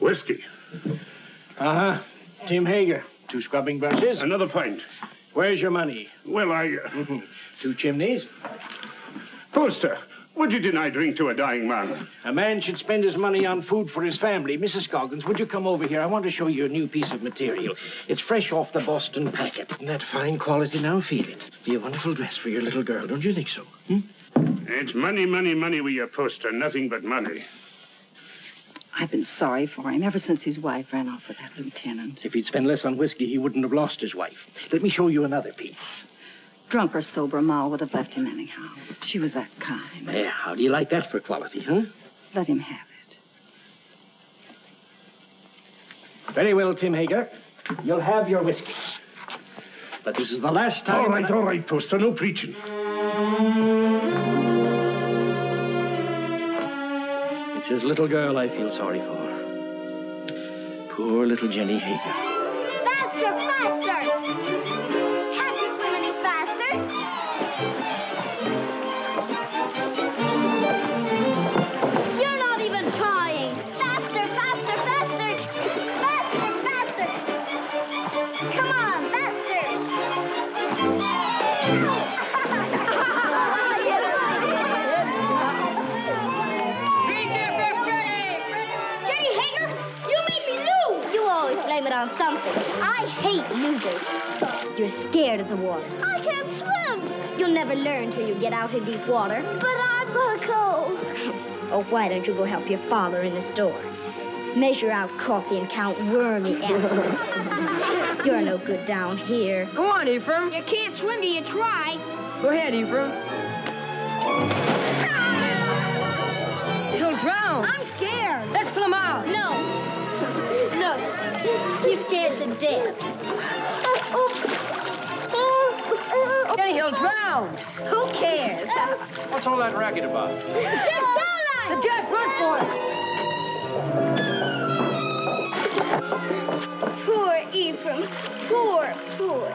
Whiskey. Uh-huh. Tim Hager. 2 scrubbing brushes. Another pint. Where's your money? Well, 2 chimneys. Poster, would you deny drink to a dying man? A man should spend his money on food for his family. Mrs. Scoggins, would you come over here? I want to show you a new piece of material. It's fresh off the Boston packet. Isn't that fine quality? Now feel it. Be a wonderful dress for your little girl, don't you think so? It's money, money, money with your Poster. Nothing but money. I've been sorry for him ever since his wife ran off with that lieutenant. If he'd spent less on whiskey, he wouldn't have lost his wife. Let me show you another piece. Drunk or sober, Ma would have left him anyhow. She was that kind. Yeah, how do you like that for quality, huh? Let him have it. Very well, Tim Hager. You'll have your whiskey. But this is the last time... All right, Poster. No preaching. It's his little girl I feel sorry for. Poor little Jenny Hager. Faster, faster! Can't you swim any faster? You're not even trying. Faster, faster, faster! Faster, faster! Come on, faster! Jenny Hager, you made me lose! You always blame it on something. I hate losers. You're scared of the water. I can't swim. You'll never learn till you get out in deep water. But I'm gonna go. Oh, why don't you go help your father in the store? Measure out coffee and count wormy apples. You're no good down here. Go on, Ephraim. You can't swim till you try. Go ahead, Ephraim. He'll drown. I'm scared. Let's pull him out. No. No. He's scared to death. Then he'll drown. Who cares? What's all that racket about? The Jets, run for it. Poor Ephraim. Poor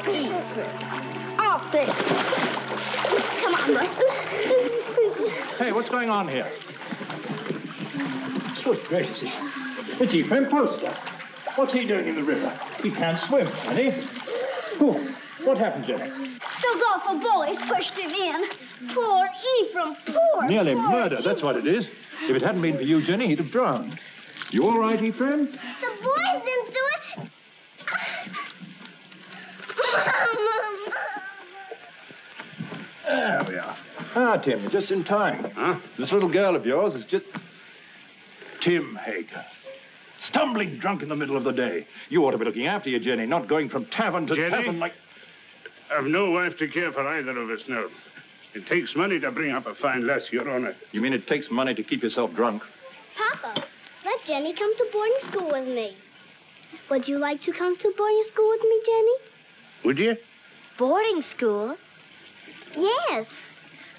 Ephraim. Off it. Come on, boy. Hey, what's going on here? Good gracious. It's Ephraim Poster. What's he doing in the river? He can't swim, can he? Oh, what happened, Jenny? Those awful boys pushed him in. Poor Ephraim, poor. Nearly poor murder, that's what it is. If it hadn't been for you, Jenny, he'd have drowned. You all right, Ephraim? The boys didn't do it. There we are. Ah, Tim, you're just in time. Huh? This little girl of yours is just... Tim Hager. Stumbling drunk in the middle of the day. You ought to be looking after you, Jenny, not going from tavern to Jenny? tavern like... I've no wife to care for either of us now. It takes money to bring up a fine lass, Your Honor. You mean it takes money to keep yourself drunk? Papa, let Jenny come to boarding school with me. Would you like to come to boarding school with me, Jenny? Would you? Boarding school? Yes,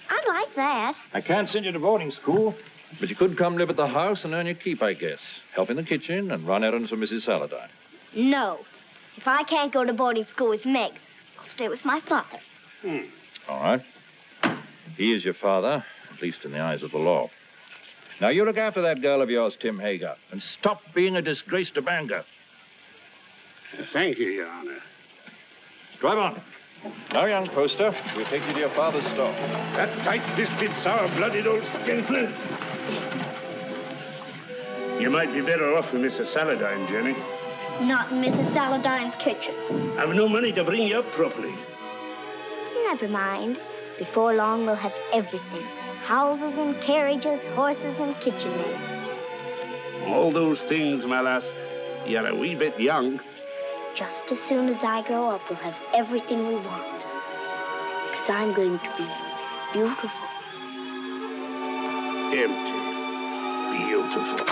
I'd like that. I can't send you to boarding school, but you could come live at the house and earn your keep, I guess. Help in the kitchen and run errands for Mrs. Saladine. No. If I can't go to boarding school with Meg, I'll stay with my father. All right. He is your father, at least in the eyes of the law. Now, you look after that girl of yours, Tim Hager, and stop being a disgrace to Bangor. Thank you, Your Honor. Drive on. Now, young Poster, we'll take you to your father's store. That tight-fisted, sour-blooded old skinflint. You might be better off with Mrs. Saladine, Jenny. Not in Mrs. Saladine's kitchen. I've no money to bring you up properly. Never mind. Before long, we'll have everything. Houses and carriages, horses and kitchen maids. All those things, my lass, you're a wee bit young. Just as soon as I grow up, we'll have everything we want. Because I'm going to be beautiful. Empty. Beautiful.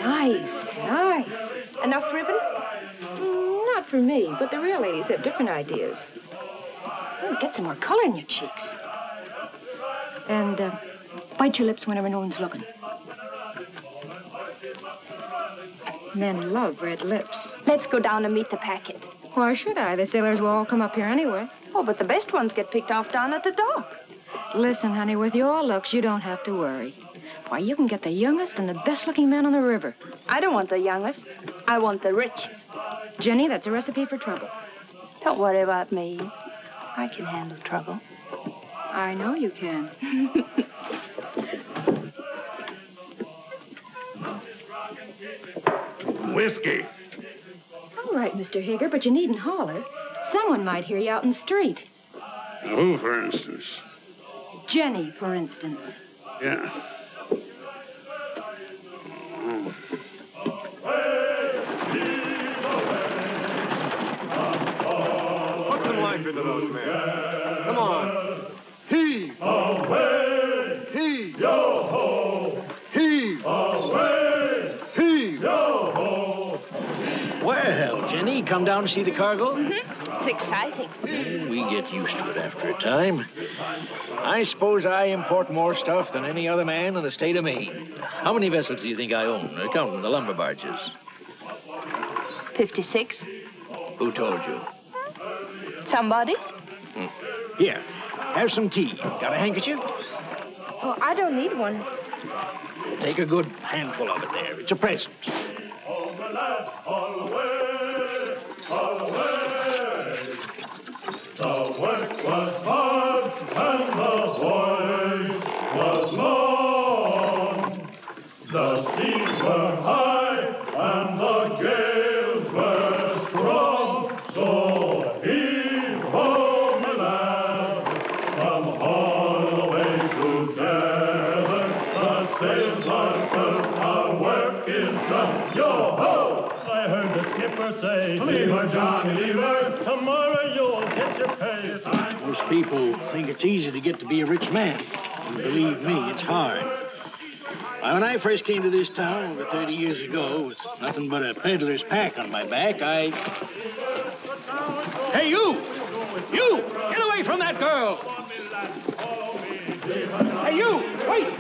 Nice, nice. Enough ribbon? Not for me, but the real ladies have different ideas. Oh, get some more color in your cheeks. And bite your lips whenever no one's looking. Men love red lips. Let's go down and meet the packet. Why should I? The sailors will all come up here anyway. Oh, but the best ones get picked off down at the dock. Listen, honey, with your looks, you don't have to worry. Why, you can get the youngest and the best-looking man on the river. I don't want the youngest. I want the richest. Jenny, that's a recipe for trouble. Don't worry about me. I can handle trouble. I know you can. Whiskey. All right, Mr. Hager, but you needn't holler. Someone might hear you out in the street. Who, for instance? Jenny, for instance. Yeah. Put some life into those men. Come on. Heave. Away. Heave. Yo-ho. Heave. Away. Heave. Yo-ho. Well, Jenny, come down to see the cargo? It's exciting. Well, we get used to it after a time. I suppose I import more stuff than any other man in the state of Maine. How many vessels do you think I own, counting the lumber barges? 56. Who told you? Somebody? Here, have some tea. Got a handkerchief? Oh, I don't need one. Take a good handful of it there. It's a present. The work was hard and the voyage was long. The seas were high and the gales were strong. So heave ho, my lads, from Holloway to Devon. The sails are filled, our work is done. Yo ho! I heard the skipper say, "Leave her, Johnny, leave her. Tomorrow you'll get your pay." Most people think it's easy to get to be a rich man. And believe me, it's hard. Why, when I first came to this town over 30 years ago, with nothing but a peddler's pack on my back, Hey, you! You! Get away from that girl! Hey, you! Wait!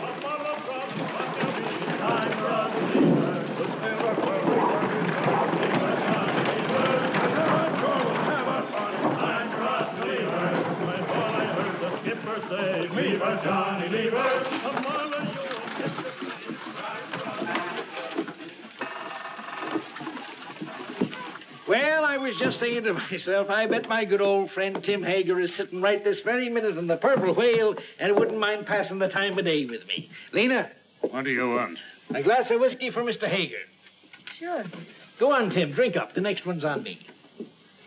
Leave her, Johnny, leave her. Well, I was just saying to myself, I bet my good old friend Tim Hager is sitting right this very minute in the Purple Whale and wouldn't mind passing the time of day with me. Lena? What do you want? A glass of whiskey for Mr. Hager. Sure. Go on, Tim. Drink up. The next one's on me.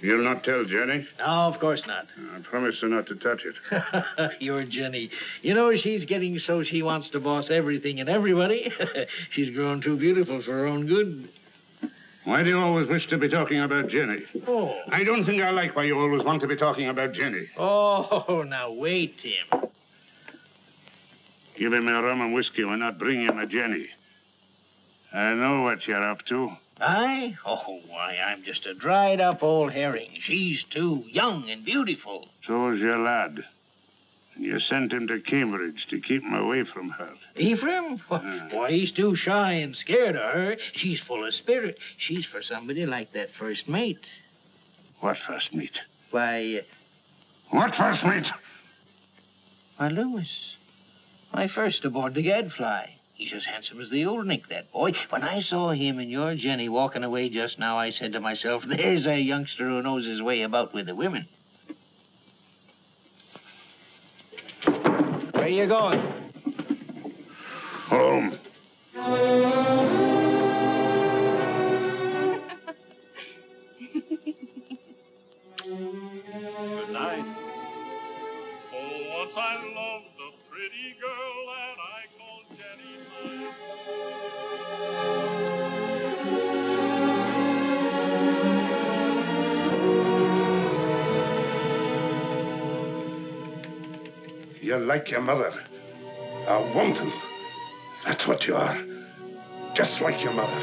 You'll not tell Jenny? No, of course not. I promise her not to touch it. You're Jenny. You know, she's getting so she wants to boss everything and everybody. She's grown too beautiful for her own good. Why do you always wish to be talking about Jenny? Oh. I don't think I like why you always want to be talking about Jenny. Oh, now wait, Tim. Give him a rum and whiskey. We're not bringing him a Jenny. I know what you're up to. I? Oh, why, I'm just a dried-up old herring. She's too young and beautiful. So's your lad. And you sent him to Cambridge to keep him away from her. Ephraim? Why, he's too shy and scared of her. She's full of spirit. She's for somebody like that first mate. What first mate? Why, What first mate? why, Lewis. Why, first aboard the Gadfly. He's as handsome as the old Nick, that boy. When I saw him and your Jenny walking away just now, I said to myself, there's a youngster who knows his way about with the women. Where you going? Home. Good night. Oh, once I loved a pretty girl that I called Jenny mine. You're like your mother. A wanton. That's what you are. just like your mother.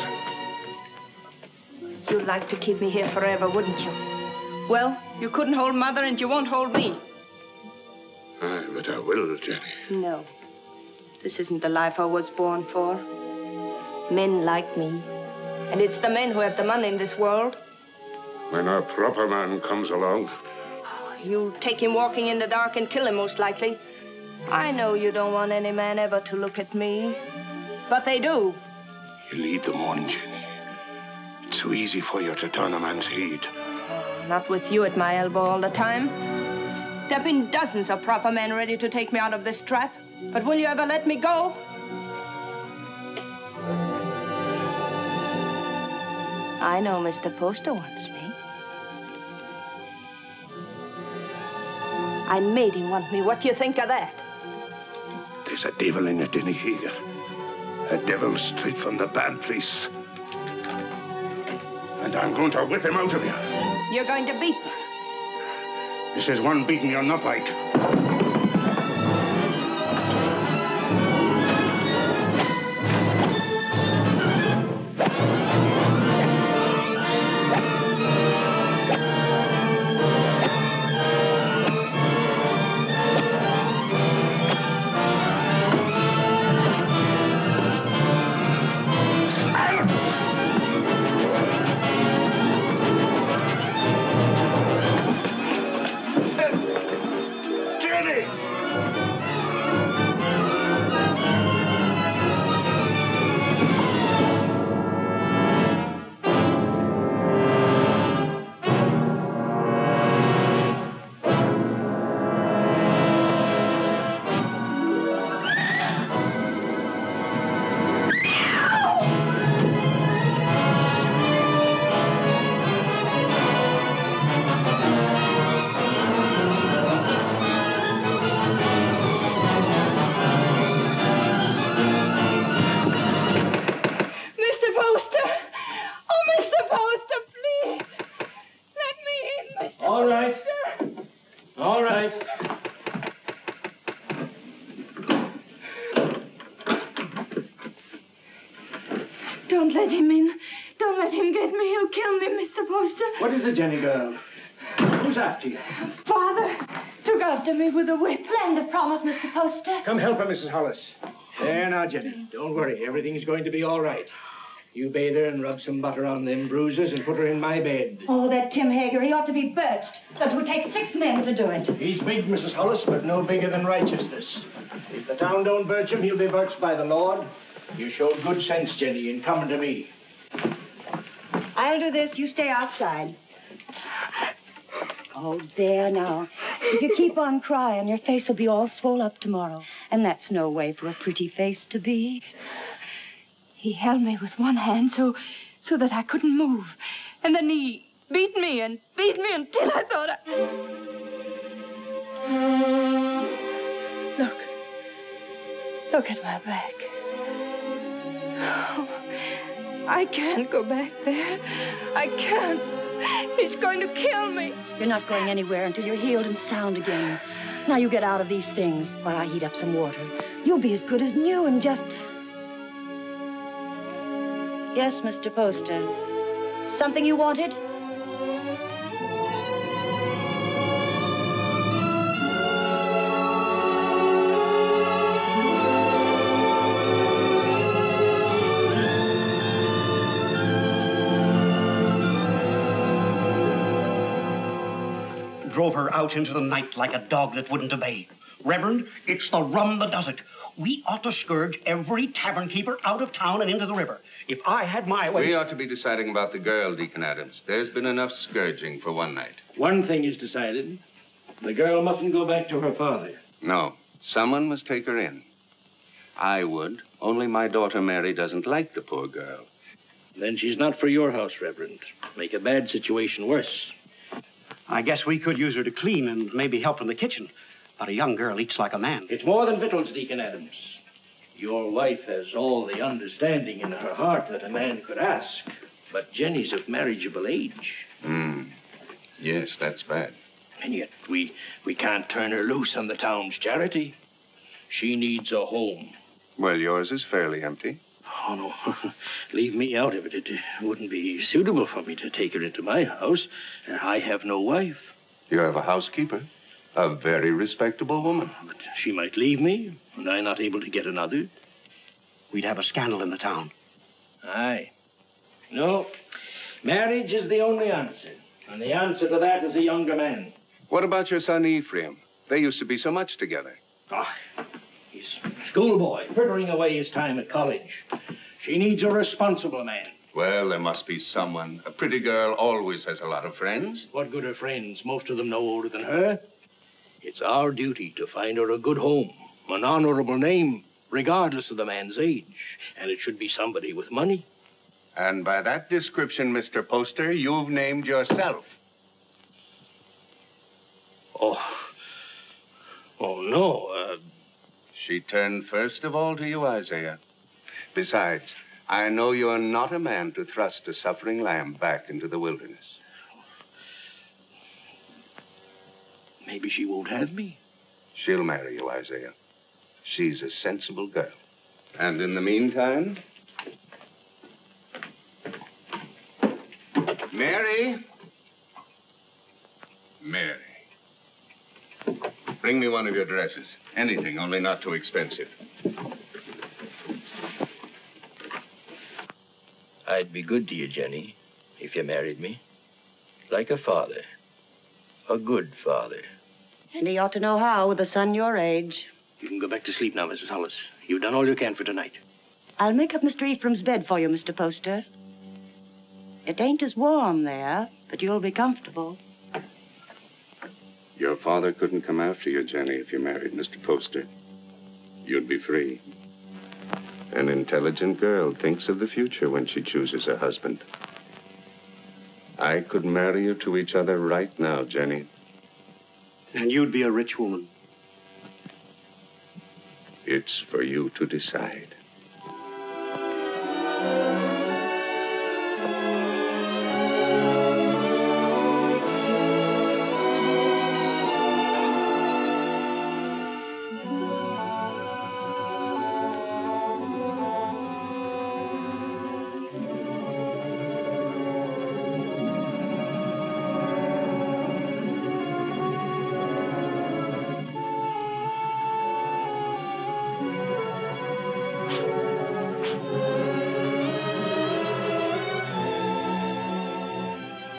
You'd like to keep me here forever, wouldn't you? Well, you couldn't hold Mother and you won't hold me. Aye, but I will, Jenny. No. This isn't the life I was born for. Men like me. And it's the men who have the money in this world. When a proper man comes along. You'll take him walking in the dark and kill him, most likely. I know you don't want any man ever to look at me. But they do. You lead them on, Jenny. It's so easy for you to turn a man's head. Not with you at my elbow all the time. There have been dozens of proper men ready to take me out of this trap. But will you ever let me go? I know Mr. Poster wants me. I made him want me. What do you think of that? There's a devil in it, Jenny Hager. A devil straight from the bad place. And I'm going to whip him out of you. You're going to beat me. This is one beating you'll not like. Don't let him in. Don't let him get me. He'll kill me, Mr. Poster. What is it, Jenny girl? Who's after you? Father took after me with a whip. Land of promise, Mr. Poster. Come help her, Mrs. Hollis. There now, Jenny. Don't worry. Everything's going to be all right. You bathe her and rub some butter on them bruises and put her in my bed. Oh, that Tim Hager, he ought to be birched. That would take 6 men to do it. He's big, Mrs. Hollis, but no bigger than righteousness. If the town don't birch him, he'll be birched by the Lord. You showed good sense, Jenny, in coming to me. I'll do this. You stay outside. Oh, there now. If you keep on crying, your face will be all swole up tomorrow. And that's no way for a pretty face to be. He held me with one hand so that I couldn't move. And then he beat me until I thought Look at my back. Oh, I can't go back there. I can't. He's going to kill me. You're not going anywhere until you're healed and sound again. Now you get out of these things while I heat up some water. You'll be as good as new and just... Yes, Mr. Poster. Something you wanted? Drove her out into the night like a dog that wouldn't obey. Reverend, it's the rum that does it. We ought to scourge every tavern keeper out of town and into the river. If I had my way... We ought to be deciding about the girl, Deacon Adams. There's been enough scourging for one night. One thing is decided. The girl mustn't go back to her father. No. Someone must take her in. I would, only my daughter Mary doesn't like the poor girl. Then she's not for your house, Reverend. Make a bad situation worse. I guess we could use her to clean and maybe help in the kitchen. But a young girl eats like a man. It's more than victuals, Deacon Adams. Your wife has all the understanding in her heart that a man could ask. But Jenny's of marriageable age. Yes, that's bad. And yet we can't turn her loose on the town's charity. She needs a home. Well, yours is fairly empty. Oh, no. Leave me out of it. It wouldn't be suitable for me to take her into my house. I have no wife. You have a housekeeper, a very respectable woman. But she might leave me, and I not able to get another. We'd have a scandal in the town. Aye. No, marriage is the only answer. And the answer to that is a younger man. What about your son Ephraim? They used to be so much together. Ah, he's a schoolboy, frittering away his time at college. She needs a responsible man. Well, there must be someone. A pretty girl always has a lot of friends. What good are friends? Most of them no older than her. It's our duty to find her a good home, an honorable name, regardless of the man's age. And it should be somebody with money. And by that description, Mr. Poster, you've named yourself. Oh, no. She turned first of all to you, Isaiah. Besides, I know you're not a man to thrust a suffering lamb back into the wilderness. Maybe she won't have me. She'll marry you, Isaiah. She's a sensible girl. And in the meantime... Mary? Mary. Bring me one of your dresses. Anything, only not too expensive. I'd be good to you, Jenny, if you married me. Like a father. A good father. And he ought to know how with a son your age. You can go back to sleep now, Mrs. Hollis. You've done all you can for tonight. I'll make up Mr. Ephraim's bed for you, Mr. Poster. It ain't as warm there, but you'll be comfortable. Your father couldn't come after you, Jenny, if you married Mr. Poster. You'd be free. An intelligent girl thinks of the future when she chooses a husband. I could marry you to each other right now, Jenny. And you'd be a rich woman. It's for you to decide.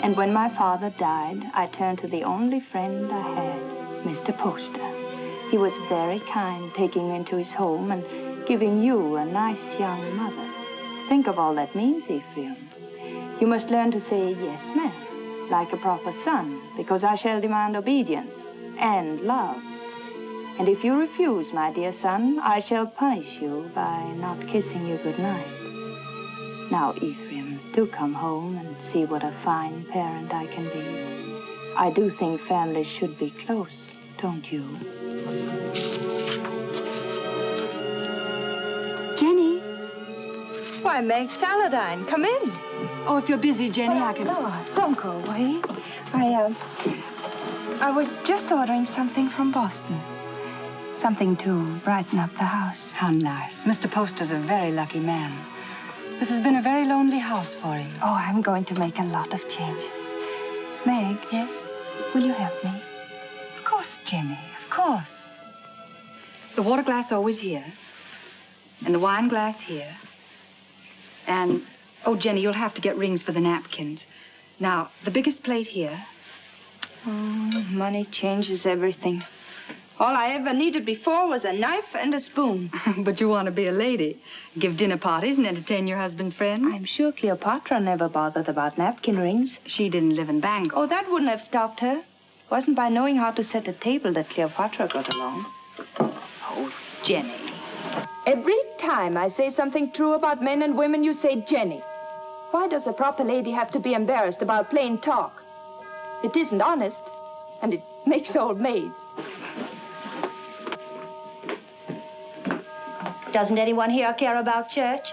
And when my father died, I turned to the only friend I had, Mr. Poster. He was very kind, taking me into his home and giving you a nice young mother. Think of all that means, Ephraim. You must learn to say yes, ma'am, like a proper son, because I shall demand obedience and love. And if you refuse, my dear son, I shall punish you by not kissing you goodnight. Now, Ephraim, do come home and see what a fine parent I can be. I do think families should be close, don't you? Jenny. Why, Meg Saladine, come in. Oh, if you're busy, Jenny, I can... No, don't go away. I was just ordering something from Boston. Something to brighten up the house. How nice. Mr. Poster's a very lucky man. This has been a very lonely house for him. Oh, I'm going to make a lot of changes. Meg. Yes? Will you help me? Of course, Jenny, of course. The water glass always here. And the wine glass here. And, oh, Jenny, you'll have to get rings for the napkins. Now, the biggest plate here. Oh, money changes everything. All I ever needed before was a knife and a spoon. But you want to be a lady. Give dinner parties and entertain your husband's friends. I'm sure Cleopatra never bothered about napkin rings. She didn't live in Bangkok. Oh, that wouldn't have stopped her. It wasn't by knowing how to set a table that Cleopatra got along. Oh, Jenny. Every time I say something true about men and women, you say Jenny. Why does a proper lady have to be embarrassed about plain talk? It isn't honest, and it makes old maids. Doesn't anyone here care about church?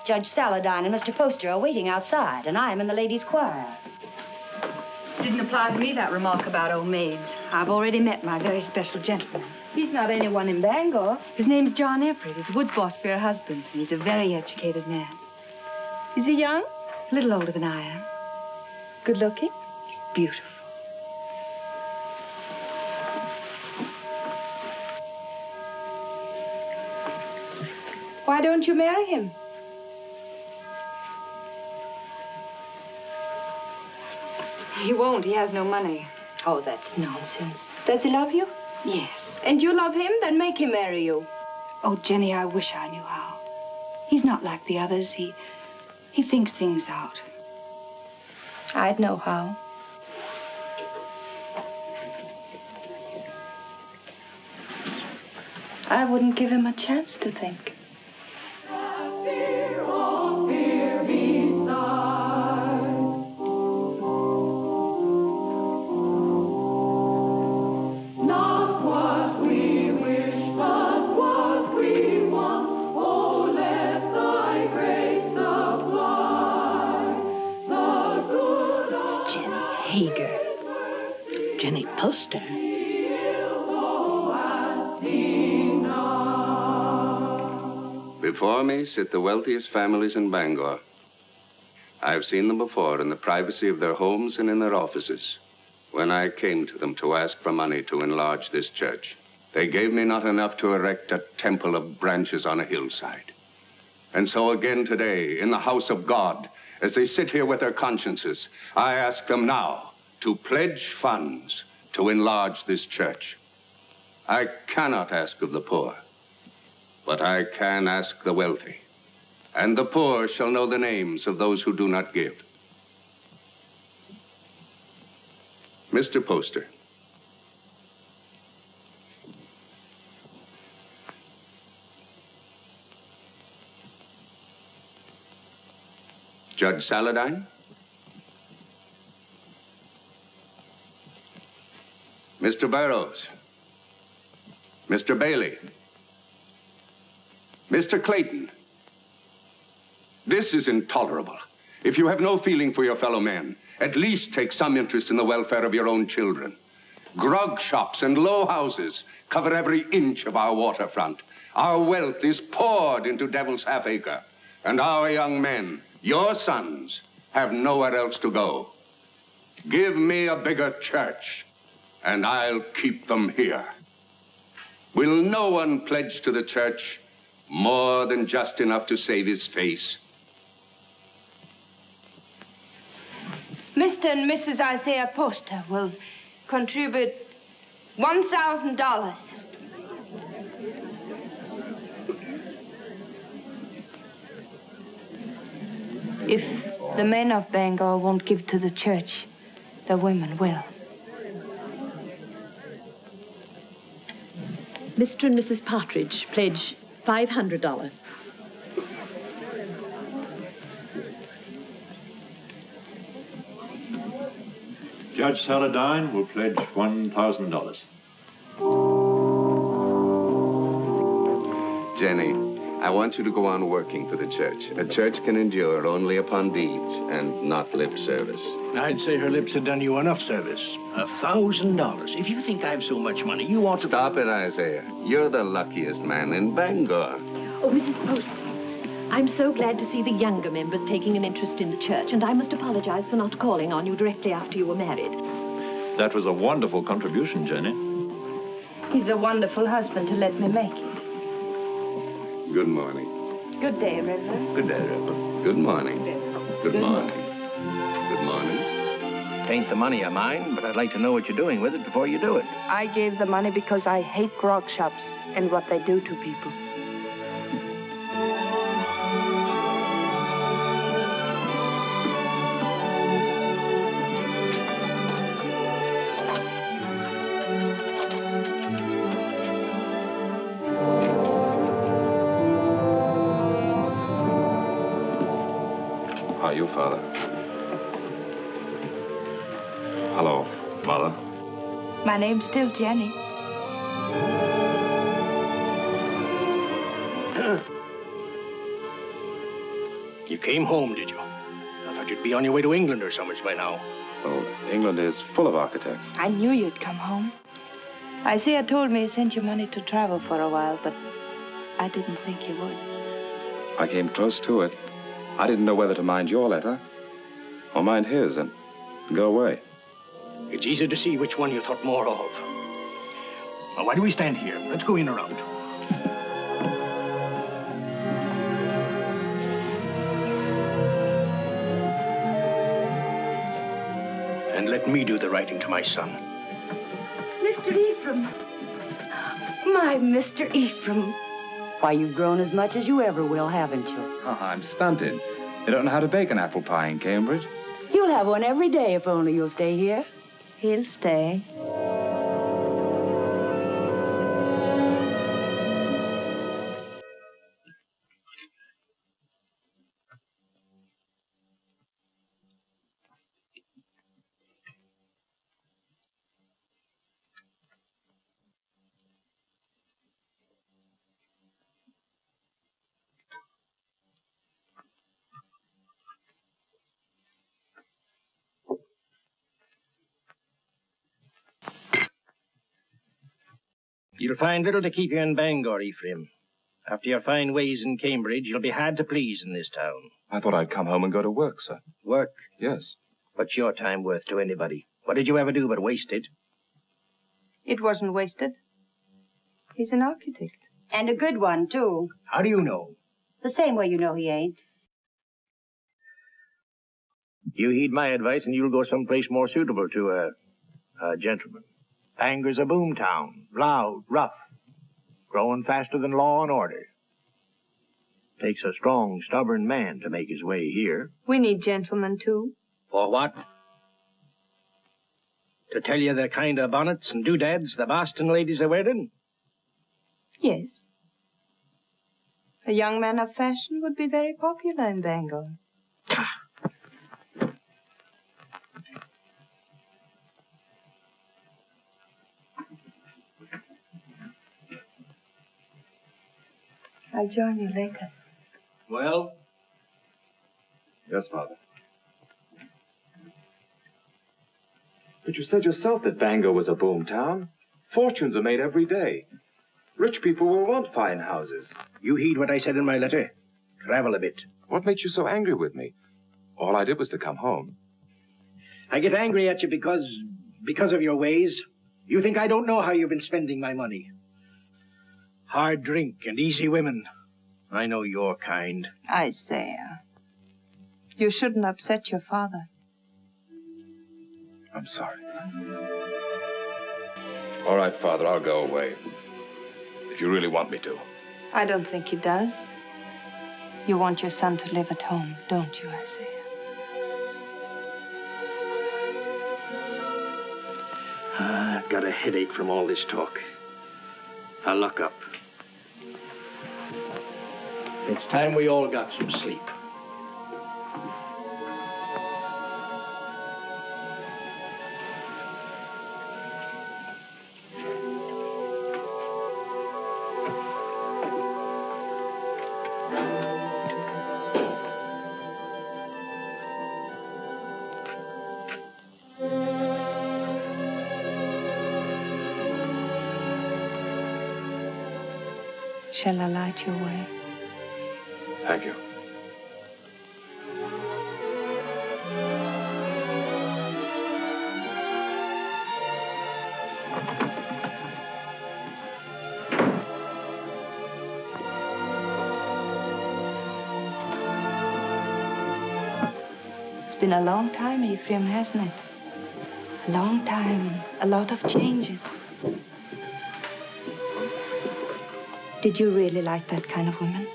Judge Saladine and Mr. Poster are waiting outside, and I am in the ladies' choir. Didn't apply to me, that remark about old maids. I've already met my very special gentleman. He's not anyone in Bangor. His name's John Everett. He's Wood's boss for her husband, and he's a very educated man. Is he young? A little older than I am. Good looking? He's beautiful. Why don't you marry him? He won't. He has no money. Oh, that's nonsense. Does he love you? Yes. And you love him? Then make him marry you. Oh, Jenny, I wish I knew how. He's not like the others. He thinks things out. I'd know how. I wouldn't give him a chance to think. Hager. Jenny Poster. Before me sit the wealthiest families in Bangor. I've seen them before in the privacy of their homes and in their offices. When I came to them to ask for money to enlarge this church, they gave me not enough to erect a temple of branches on a hillside. And so again today, in the house of God, as they sit here with their consciences, I ask them now to pledge funds to enlarge this church. I cannot ask of the poor, but I can ask the wealthy. And the poor shall know the names of those who do not give. Mr. Poster. Judge Saladine? Mr. Burroughs? Mr. Bailey? Mr. Clayton? This is intolerable. If you have no feeling for your fellow men, at least take some interest in the welfare of your own children. Grog shops and low houses cover every inch of our waterfront. Our wealth is poured into Devil's Half-Acre. And our young men, your sons, have nowhere else to go. Give me a bigger church, and I'll keep them here. Will no one pledge to the church more than just enough to save his face? Mr. and Mrs. Isaiah Poster will contribute $1,000. If the men of Bangor won't give to the church, the women will. Mr. and Mrs. Partridge pledge $500. Judge Saladine will pledge $1,000. Jenny, I want you to go on working for the church. A church can endure only upon deeds and not lip service. I'd say her lips had done you enough service. $1,000. If you think I've so much money, you ought to... Stop it, Isaiah. You're the luckiest man in Bangor. Oh, Mrs. Poster, I'm so glad to see the younger members taking an interest in the church, and I must apologize for not calling on you directly after you were married. That was a wonderful contribution, Jenny. He's a wonderful husband to let me make it. Good morning. Good day, Reverend. Good day, Reverend. Good morning. Good morning. Good morning. It ain't the money I mind, but I'd like to know what you're doing with it before you do it. I gave the money because I hate grog shops and what they do to people. How are you, Father? Hello, Mother. My name's still Jenny. You came home, did you? I thought you'd be on your way to England or somewhere by now. Oh, England is full of architects. I knew you'd come home. Isaiah told me he sent you money to travel for a while, but I didn't think you would. I came close to it. I didn't know whether to mind your letter or mind his and go away. It's easy to see which one you thought more of. Now, why do we stand here? Let's go in around. And let me do the writing to my son. Mr. Ephraim. My Mr. Ephraim. Why, you've grown as much as you ever will, haven't you? Oh, I'm stunted. They don't know how to bake an apple pie in Cambridge. You'll have one every day if only you'll stay here. He'll stay. You'll find little to keep you in Bangor, Ephraim. After your fine ways in Cambridge, you'll be hard to please in this town. I thought I'd come home and go to work, sir. Work? Yes. What's your time worth to anybody? What did you ever do but waste it? It wasn't wasted. He's an architect. And a good one, too. How do you know? The same way you know he ain't. You heed my advice and you'll go someplace more suitable to a gentleman. Bangor's a boom town. Loud, rough. Growing faster than law and order. Takes a strong, stubborn man to make his way here. We need gentlemen, too. For what? To tell you the kind of bonnets and doodads the Boston ladies are wearing? Yes. A young man of fashion would be very popular in Bangor. I'll join you later. Well? Yes, Father. But you said yourself that Bangor was a boom town. Fortunes are made every day. Rich people will want fine houses. You heed what I said in my letter. Travel a bit. What makes you so angry with me? All I did was to come home. I get angry at you because of your ways. You think I don't know how you've been spending my money. Hard drink and easy women. I know your kind. Isaiah, you shouldn't upset your father. I'm sorry. All right, Father, I'll go away. If you really want me to. I don't think he does. You want your son to live at home, don't you, Isaiah? I've got a headache from all this talk. I'll lock up. It's time we all got some sleep. Shall I light your way? Thank you. It's been a long time, Ephraim, hasn't it? A long time, a lot of changes. Did you really like that kind of woman?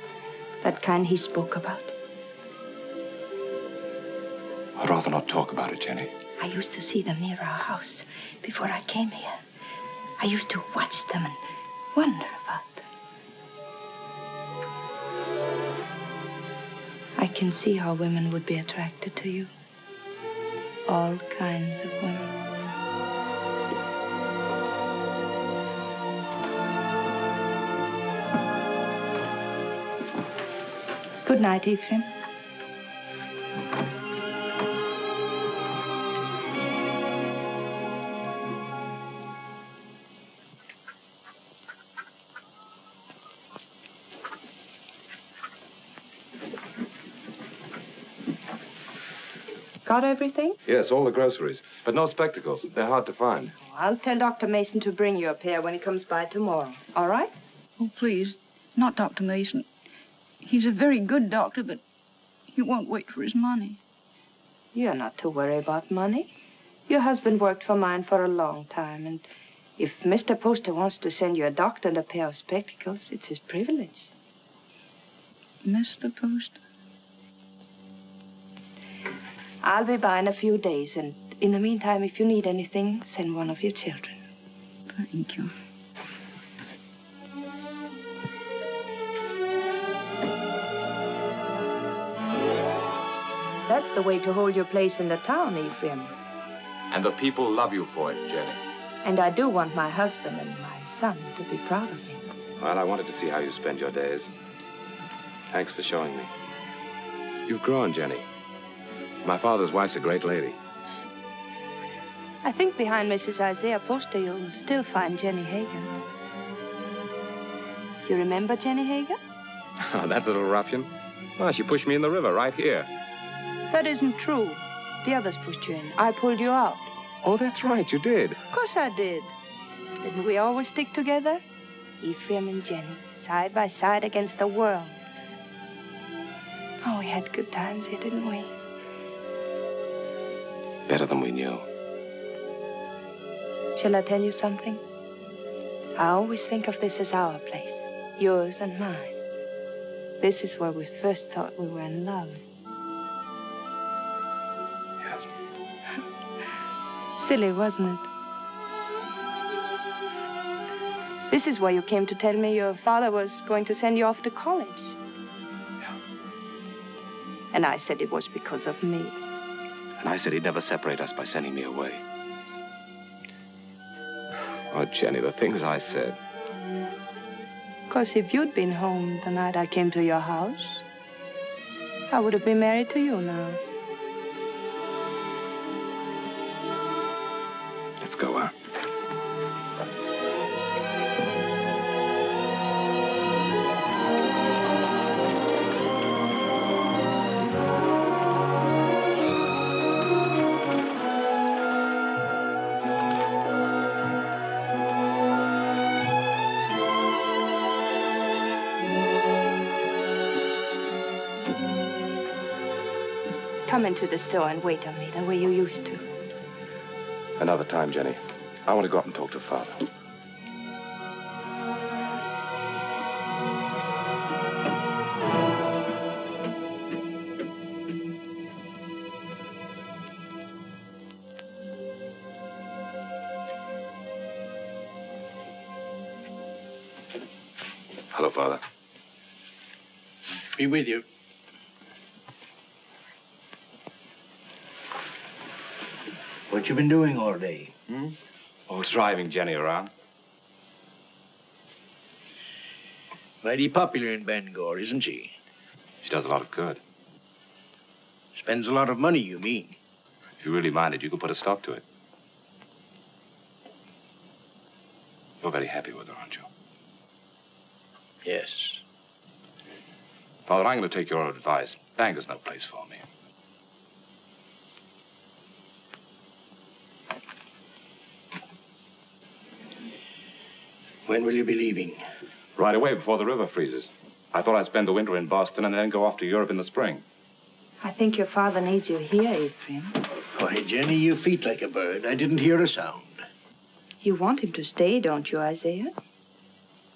That kind he spoke about? I'd rather not talk about it, Jenny. I used to see them near our house before I came here. I used to watch them and wonder about them. I can see how women would be attracted to you. All kinds of women. Good night, Ephraim. Got everything? Yes, all the groceries. But no spectacles. They're hard to find. I'll tell Dr. Mason to bring you a pair when he comes by tomorrow. All right? Oh, please, not Dr. Mason. He's a very good doctor, but he won't wait for his money. You're not to worry about money. Your husband worked for mine for a long time, and if Mr. Poster wants to send you a doctor and a pair of spectacles, it's his privilege. Mr. Poster? I'll be by in a few days, and in the meantime, if you need anything, send one of your children. Thank you. That's the way to hold your place in the town, Ephraim. And the people love you for it, Jenny. And I do want my husband and my son to be proud of me. Well, I wanted to see how you spend your days. Thanks for showing me. You've grown, Jenny. My father's wife's a great lady. I think behind Mrs. Isaiah Poster, you'll still find Jenny Hager. You remember Jenny Hager? Oh, that little ruffian? Oh, she pushed me in the river right here. That isn't true. The others pushed you in. I pulled you out. Oh, that's right, you did. Of course I did. Didn't we always stick together? Ephraim and Jenny, side by side against the world. Oh, we had good times here, didn't we? Better than we knew. Shall I tell you something? I always think of this as our place, yours and mine. This is where we first thought we were in love. Yes. Silly, wasn't it? This is where you came to tell me your father was going to send you off to college. Yeah. And I said it was because of me. And I said he'd never separate us by sending me away. Oh, Jenny, the things I said. Of course, if you'd been home the night I came to your house, I would have been married to you now. Let's go out. Come into the store and wait on me the way you used to. Another time, Jenny. I want to go up and talk to Father. Hello, Father. Be with you. What you been doing all day? Oh, driving Jenny around. Mighty popular in Bangor, isn't she? She does a lot of good. Spends a lot of money, you mean? If you really minded, you could put a stop to it. You're very happy with her, aren't you? Yes. Father, I'm going to take your advice. Bangor's no place for me. When will you be leaving? Right away, before the river freezes. I thought I'd spend the winter in Boston and then go off to Europe in the spring. I think your father needs you here, Ephraim. Why, Jenny, you feet like a bird. I didn't hear a sound. You want him to stay, don't you, Isaiah?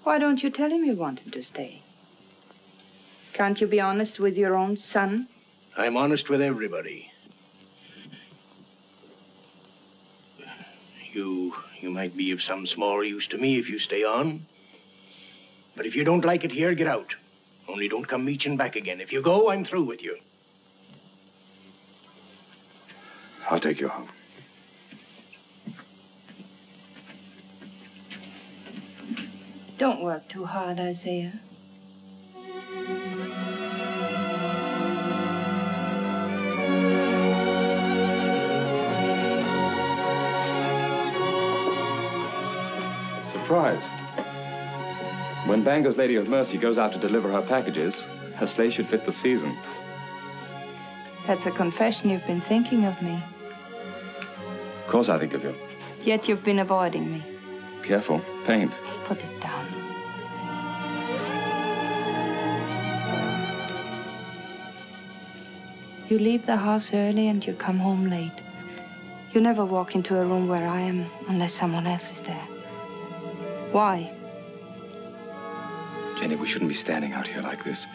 Why don't you tell him you want him to stay? Can't you be honest with your own son? I'm honest with everybody. You might be of some small use to me if you stay on. But if you don't like it here, get out. Only don't come meeching back again. If you go, I'm through with you. I'll take you home. Don't work too hard, Isaiah. Surprise. When Bangor's Lady of Mercy goes out to deliver her packages, her sleigh should fit the season. That's a confession you've been thinking of me. Of course I think of you. Yet you've been avoiding me. Careful. Paint. Put it down. You leave the house early and you come home late. You never walk into a room where I am unless someone else is there. Why? Jenny, we shouldn't be standing out here like this.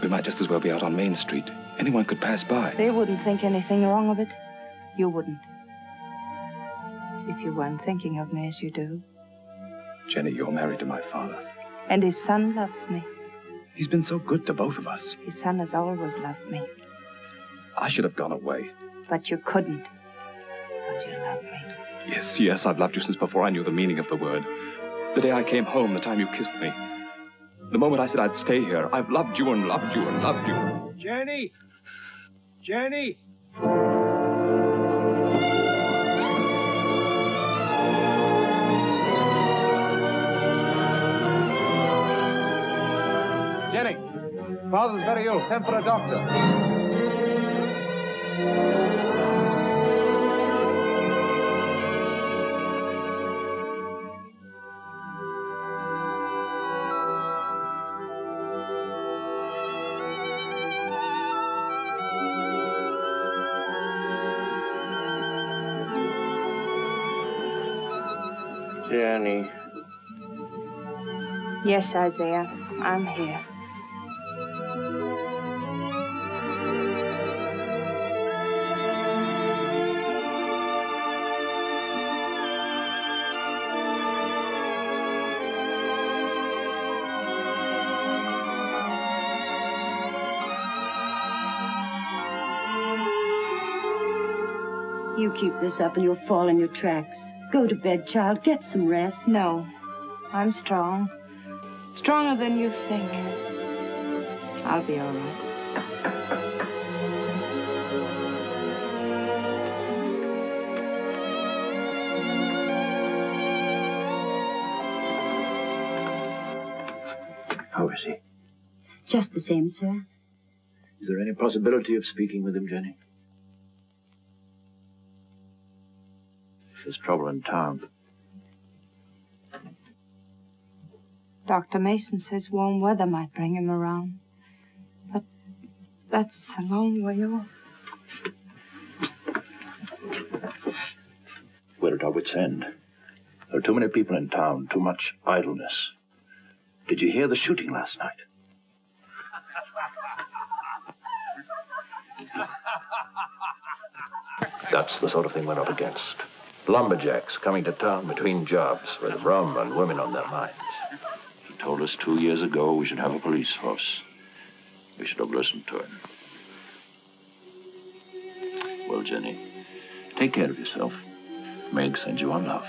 We might just as well be out on Main Street. Anyone could pass by. They wouldn't think anything wrong of it. You wouldn't. If you weren't thinking of me as you do. Jenny, you're married to my father. And his son loves me. He's been so good to both of us. His son has always loved me. I should have gone away. But you couldn't. Because you love me. Yes, I've loved you since before I knew the meaning of the word. The day I came home, the time you kissed me. The moment I said I'd stay here, I've loved you and loved you and loved you. Jenny! Jenny! Jenny! Father's very ill. Send for a doctor. Jenny. Yes, Isaiah, I'm here. You keep this up and you'll fall in your tracks. Go to bed, child. Get some rest. No, I'm strong. Stronger than you think. I'll be all right. How is he? Just the same, sir. Is there any possibility of speaking with him, Jenny? There's trouble in town. Dr. Mason says warm weather might bring him around. But that's a long way off. We're at our wits' end. There are too many people in town, too much idleness. Did you hear the shooting last night? That's the sort of thing we're up against. Lumberjacks coming to town between jobs with rum and women on their minds. He told us 2 years ago we should have a police force. We should have listened to him. Well, Jenny, take care of yourself. Meg sends you on love.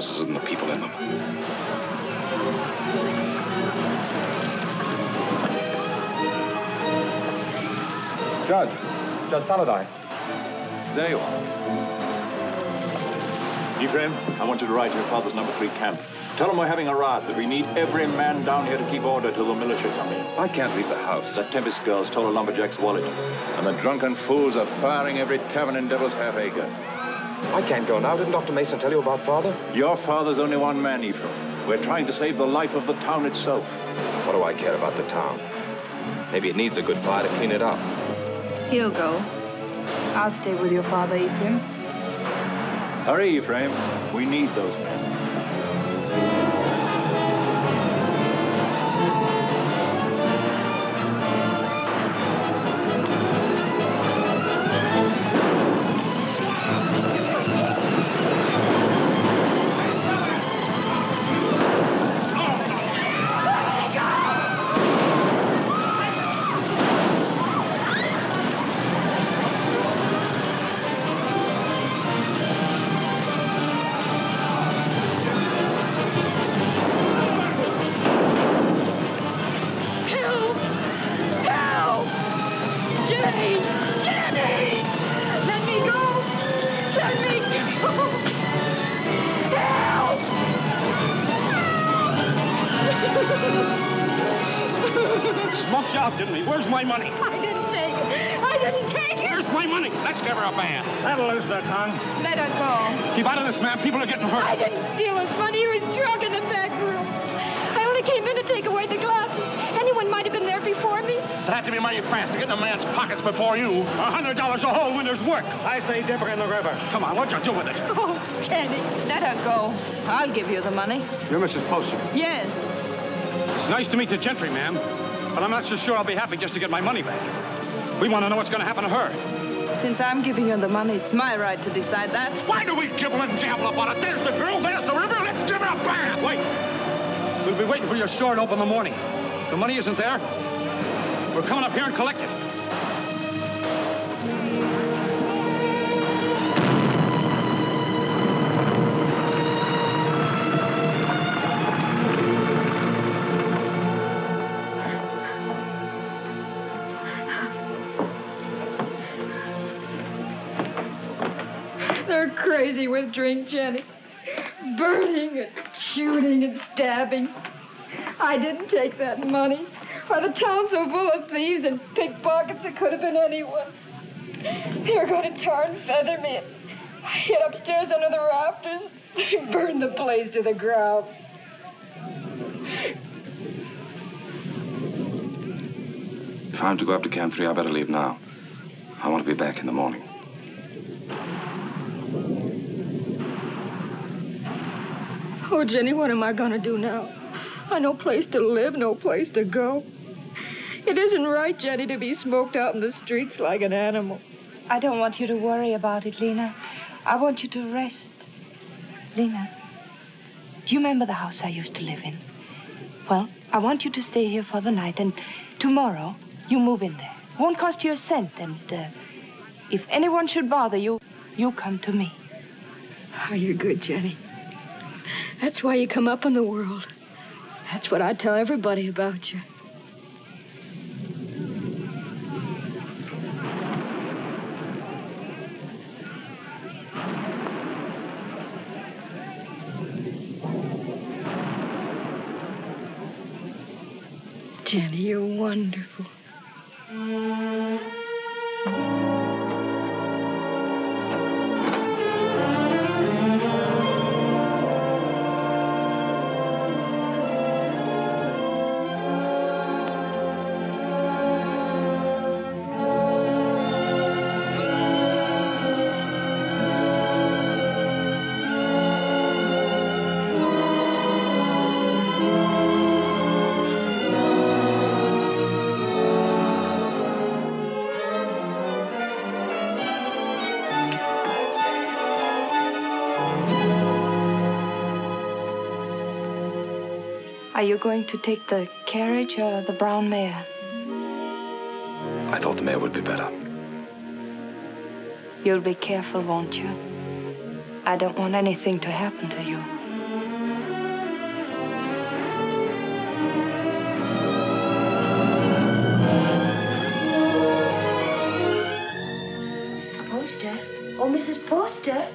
And the people in them. Judge Saladin. There you are. Ephraim, I want you to ride to your father's number 3 camp. Tell him we're having a riot, that we need every man down here to keep order till the militia come in. I can't leave the house. The Tempest girl stole a lumberjack's wallet. And the drunken fools are firing every tavern in Devil's Half Acre. I can't go now. Didn't Dr. Mason tell you about Father? Your father's only one man, Ephraim. We're trying to save the life of the town itself. What do I care about the town? Maybe it needs a good fire to clean it up. He'll go. I'll stay with your father, Ephraim. Hurry, Ephraim. We need those men. Jenny! Jenny! Let me go! Let me go! Help! Smoked you out, didn't he? Where's my money? I didn't take it. I didn't take it. Where's my money? Let's give her a bath. That'll lose their tongue. Let her go. Keep out of this, ma'am. People are getting hurt. I didn't steal his money. He was drunk in the back room. I only came in to take away the glasses. Anyone might have been there before me. It had to be mighty fast to get in a man's pockets before you. $100 a hole when there's work. I say dip her in the river. Come on, what you do with it? Oh, Jenny. Let her go. I'll give you the money. You're Mrs. Poster. Yes. It's nice to meet the gentry, ma'am. But I'm not so sure I'll be happy just to get my money back. We want to know what's going to happen to her. Since I'm giving you the money, it's my right to decide that. Why do we gibble and gamble about it? There's the girl, there's the river. Let's give her a bath. Wait. We'll be waiting for your store to open in the morning. The money isn't there. We're coming up here and collect it. They're crazy with drink, Jenny. Burning and shooting and stabbing. I didn't take that money. Why, the town's so full of thieves and pickpockets, it could have been anyone. They were going to tar and feather me. And I hid upstairs under the rafters. They burned the place to the ground. If I'm to go up to Camp 3, I better leave now. I want to be back in the morning. Oh, Jenny, what am I going to do now? No place to live, no place to go. It isn't right, Jenny, to be smoked out in the streets like an animal. I don't want you to worry about it, Lena. I want you to rest. Lena, do you remember the house I used to live in? Well, I want you to stay here for the night, and tomorrow you move in there. Won't cost you a cent, and if anyone should bother you, you come to me. Oh, you're good, Jenny. That's why you come up in the world. That's what I tell everybody about you. Jenny, you're wonderful. Are you going to take the carriage or the brown mare? I thought the mare would be better. You'll be careful, won't you? I don't want anything to happen to you. Mrs. Poster? Oh, Mrs. Poster?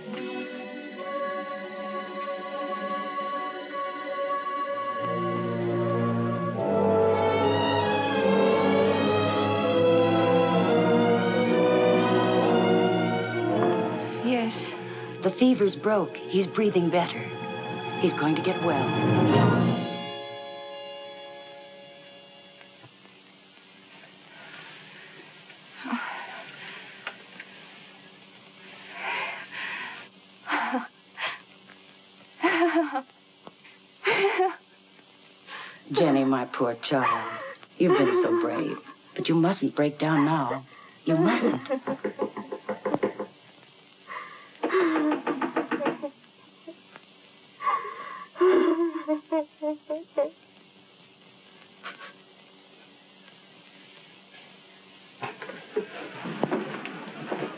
The fever's broke. He's breathing better. He's going to get well. Jenny, my poor child. You've been so brave. But you mustn't break down now. You mustn't.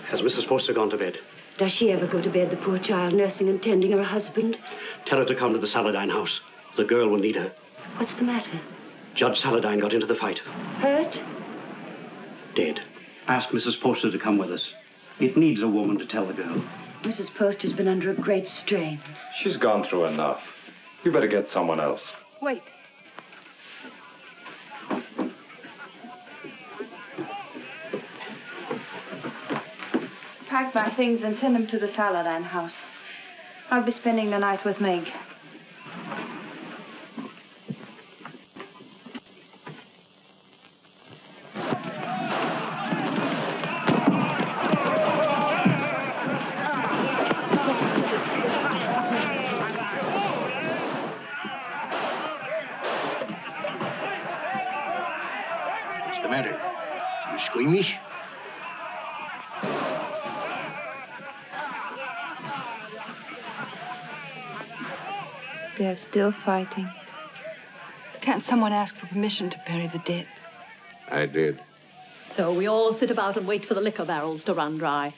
Has Mrs. Poster gone to bed? Does she ever go to bed, the poor child, nursing and tending her husband? Tell her to come to the Saladine house. The girl will need her. What's the matter? Judge Saladine got into the fight. Hurt? Dead. Ask Mrs. Poster to come with us. It needs a woman to tell the girl. Mrs. Poster's been under a great strain. She's gone through enough. You better get someone else. Wait. Pack my things and send them to the Saladin house. I'll be spending the night with Meg. What's the matter? You squeamish? They're still fighting. Can't someone ask for permission to bury the dead? I did. So we all sit about and wait for the liquor barrels to run dry.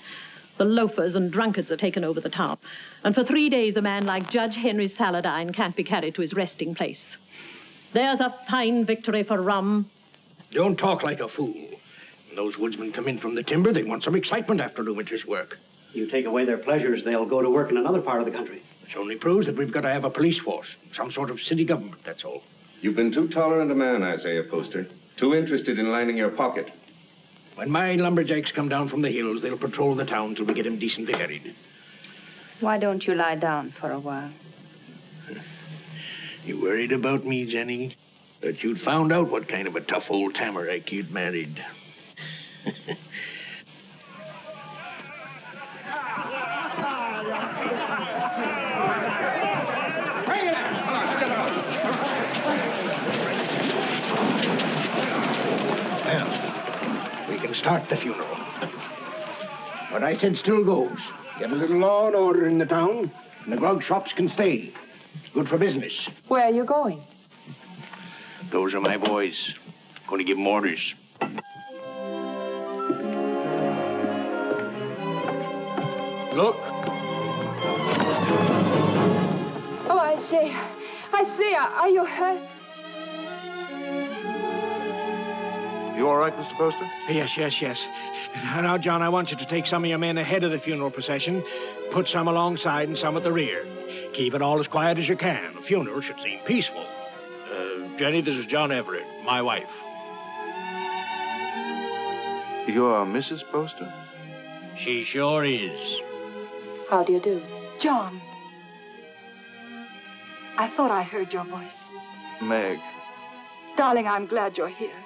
The loafers and drunkards have taken over the town. And for 3 days, a man like Judge Henry Saladin can't be carried to his resting place. There's a fine victory for rum. Don't talk like a fool. When those woodsmen come in from the timber, they want some excitement after the winter's work. You take away their pleasures, they'll go to work in another part of the country. Which only proves that we've got to have a police force, some sort of city government, that's all. You've been too tolerant a man, Isaiah Poster. Too interested in lining your pocket. When my lumberjacks come down from the hills, they'll patrol the town till we get him decently buried. Why don't you lie down for a while? You worried about me, Jenny? That you'd found out what kind of a tough old tamarack you'd married. Well, we can start the funeral. What I said still goes. Get a little law and order in the town, and the grog shops can stay. It's good for business. Where are you going? Those are my boys. Going to give them orders. Look. Oh, Isaiah, are you hurt? You all right, Mr. Poster? Yes. Now, John, I want you to take some of your men ahead of the funeral procession, put some alongside and some at the rear. Keep it all as quiet as you can. The funeral should seem peaceful. Jenny, this is John Everett, my wife. You're Mrs. Poster? She sure is. How do you do? John. I thought I heard your voice. Meg, Darling, I'm glad you're here.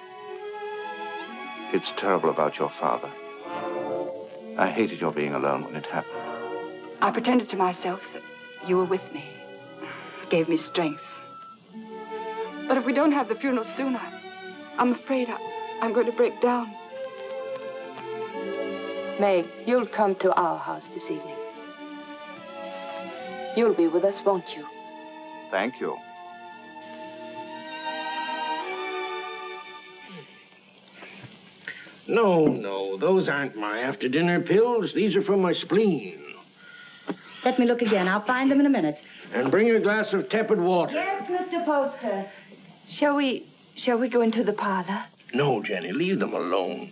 it's terrible about your father. I hated your being alone when it happened. I pretended to myself that you were with me. It gave me strength. But if we don't have the funeral soon, I'm afraid I'm going to break down. Meg, you'll come to our house this evening. You'll be with us, won't you? Thank you. No, those aren't my after-dinner pills. These are from my spleen. Let me look again. I'll find them in a minute. And bring a glass of tepid water. Yes, Mr. Poster. Shall we go into the parlor? No, Jenny, leave them alone.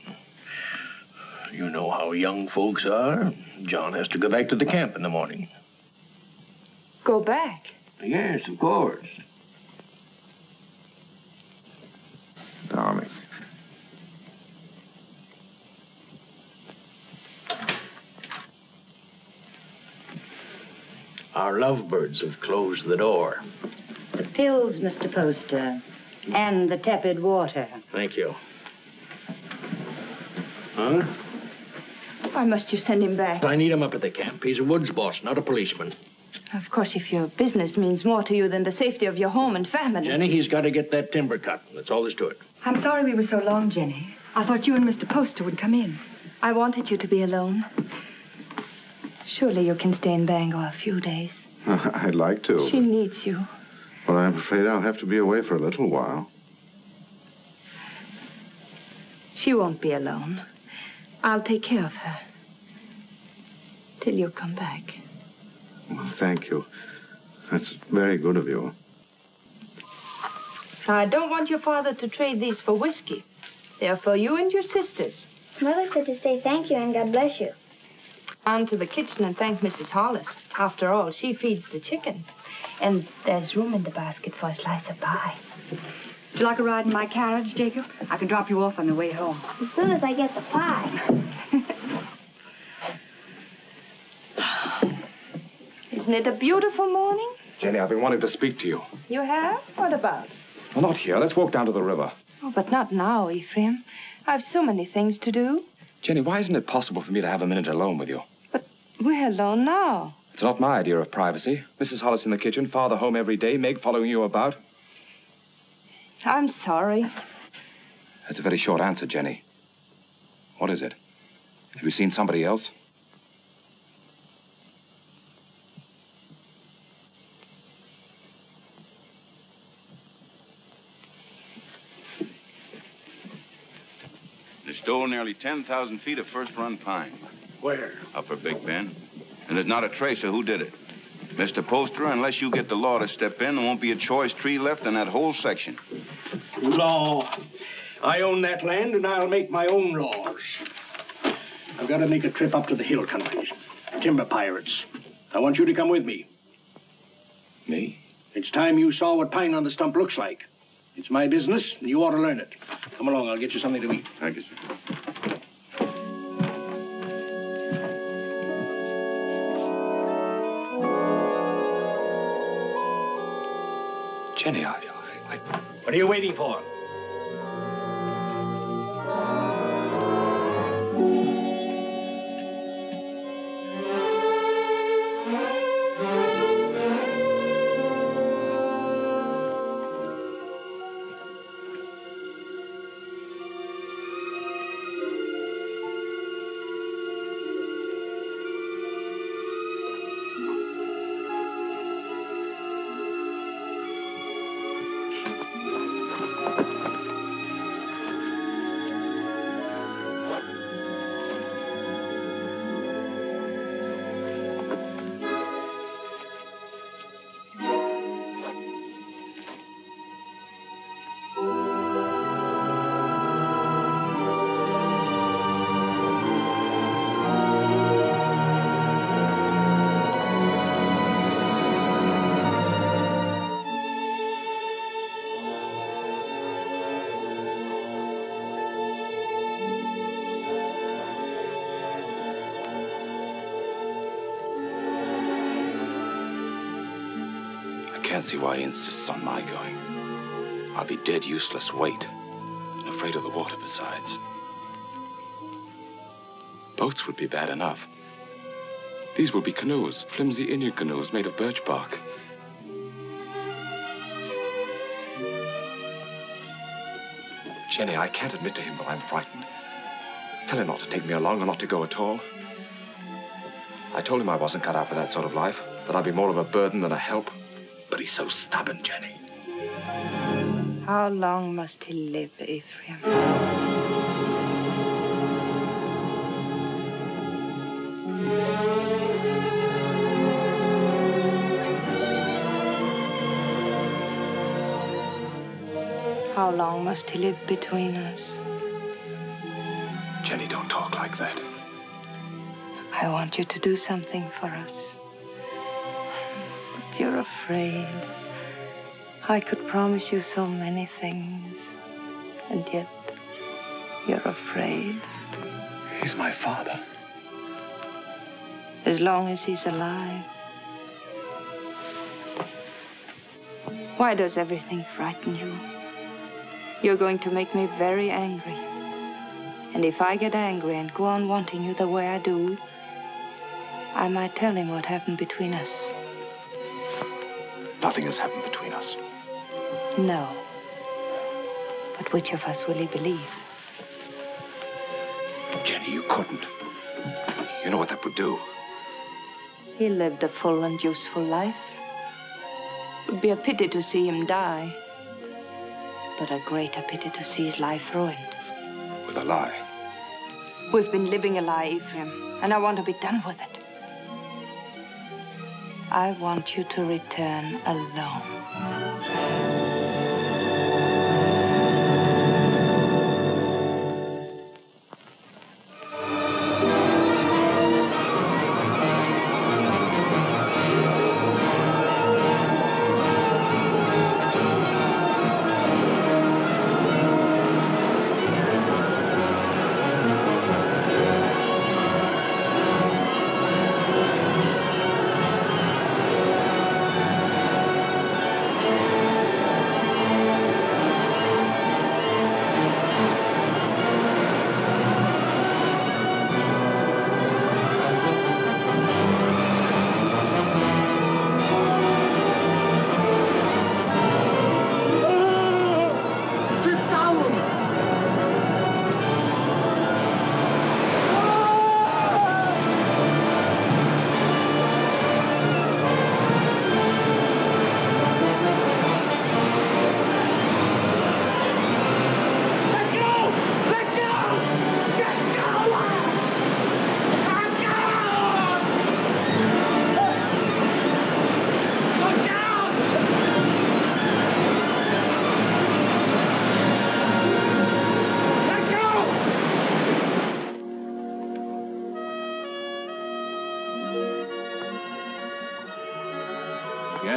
You know how young folks are. John has to go back to the camp in the morning. Go back? Yes, of course. Darling. Our lovebirds have closed the door. The pills, Mr. Poster, and the tepid water. Thank you. Huh? Why must you send him back? I need him up at the camp. He's a woods boss, not a policeman. Of course, if your business means more to you than the safety of your home and family. Jenny, he's got to get that timber cut. That's all there's to it. I'm sorry we were so long, Jenny. I thought you and Mr. Poster would come in. I wanted you to be alone. Surely you can stay in Bangor a few days. I'd like to. She needs you. But I'm afraid I'll have to be away for a little while. She won't be alone. I'll take care of her. Till you come back. Well, thank you. That's very good of you. I don't want your father to trade these for whiskey. They're for you and your sisters. Mother said to say thank you and God bless you. On to the kitchen and thank Mrs. Hollis. After all, she feeds the chickens. And there's room in the basket for a slice of pie. Would you like a ride in my carriage, Jacob? I can drop you off on the way home. As soon as I get the pie. Isn't it a beautiful morning? Jenny, I've been wanting to speak to you. You have? What about? Well, not here. Let's walk down to the river. Oh, but not now, Ephraim. I've so many things to do. Jenny, why isn't it possible for me to have a minute alone with you? But we're alone now. It's not my idea of privacy. Mrs. Hollis in the kitchen, Father home every day, Meg following you about. I'm sorry. That's a very short answer, Jenny. What is it? Have you seen somebody else? They stole nearly 10,000 feet of first-run pine. Where? Upper Big Bend. And there's not a trace of who did it. Mr. Poster, unless you get the law to step in, there won't be a choice tree left in that whole section. Law. I own that land, and I'll make my own laws. I've got to make a trip up to the hill countries. Timber pirates. I want you to come with me. Me? It's time you saw what pine on the stump looks like. It's my business, and you ought to learn it. Come along, I'll get you something to eat. Thank you, sir. Jenny, What are you waiting for? I can't see why he insists on my going. I'll be dead useless weight, and afraid of the water besides. Boats would be bad enough. These will be canoes, flimsy Indian canoes made of birch bark. Jenny, I can't admit to him that I'm frightened. Tell him not to take me along or not to go at all. I told him I wasn't cut out for that sort of life, that I'd be more of a burden than a help. But he's so stubborn, Jenny. How long must he live, Ephraim? How long must he live between us? Jenny, don't talk like that. I want you to do something for us. But you're afraid. I could promise you so many things, and yet you're afraid. He's my father. As long as he's alive. Why does everything frighten you? You're going to make me very angry. And if I get angry and go on wanting you the way I do, I might tell him what happened between us. Nothing has happened between us. No. But which of us will he believe? Jenny, you couldn't. You know what that would do. He lived a full and useful life. It would be a pity to see him die. But a greater pity to see his life ruined. With a lie. We've been living a lie, Ephraim, and I want to be done with it. I want you to return alone.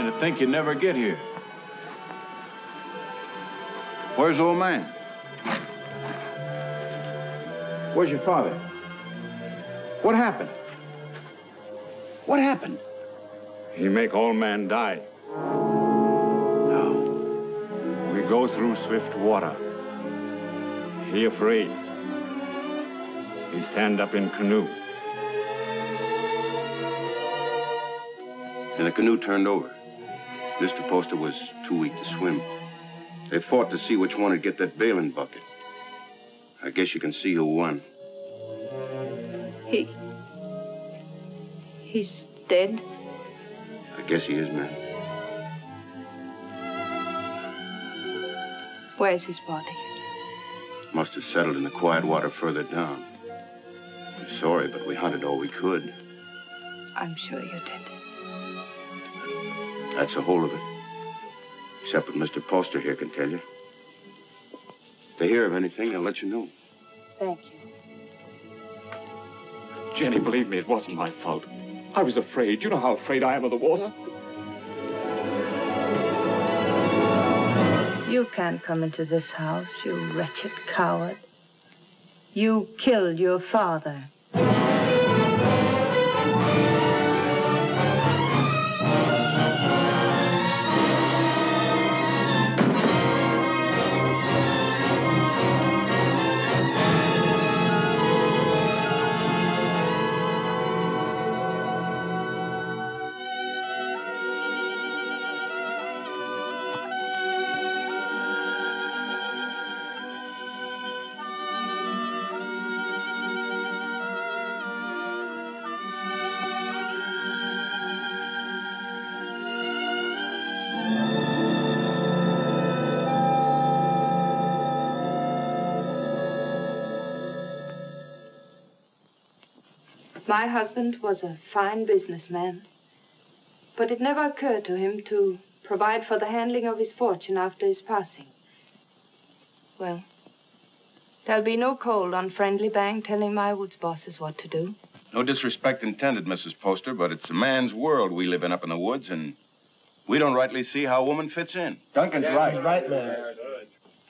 beginning to think you'd never get here. Where's the old man? Where's your father? What happened? What happened? He make old man die. Now, We go through swift water. He afraid. He stand up in canoe. And the canoe turned over. Mr. Poster was too weak to swim. They fought to see which one would get that bailing bucket. I guess you can see who won. He's dead? I guess he is, ma'am. Where's his body? Must have settled in the quiet water further down. I'm sorry, but we hunted all we could. I'm sure you did. That's the whole of it. Except what Mr. Poster here can tell you. If they hear of anything, they'll let you know. Thank you. Jenny, believe me, it wasn't my fault. I was afraid. You know how afraid I am of the water. You can't come into this house, you wretched coward. You killed your father. My husband was a fine businessman, but it never occurred to him to provide for the handling of his fortune after his passing. Well, there'll be no cold, unfriendly bang telling my woods bosses what to do. No disrespect intended, Mrs. Poster, but it's a man's world we live in up in the woods, and we don't rightly see how a woman fits in. Duncan's right. Right, man.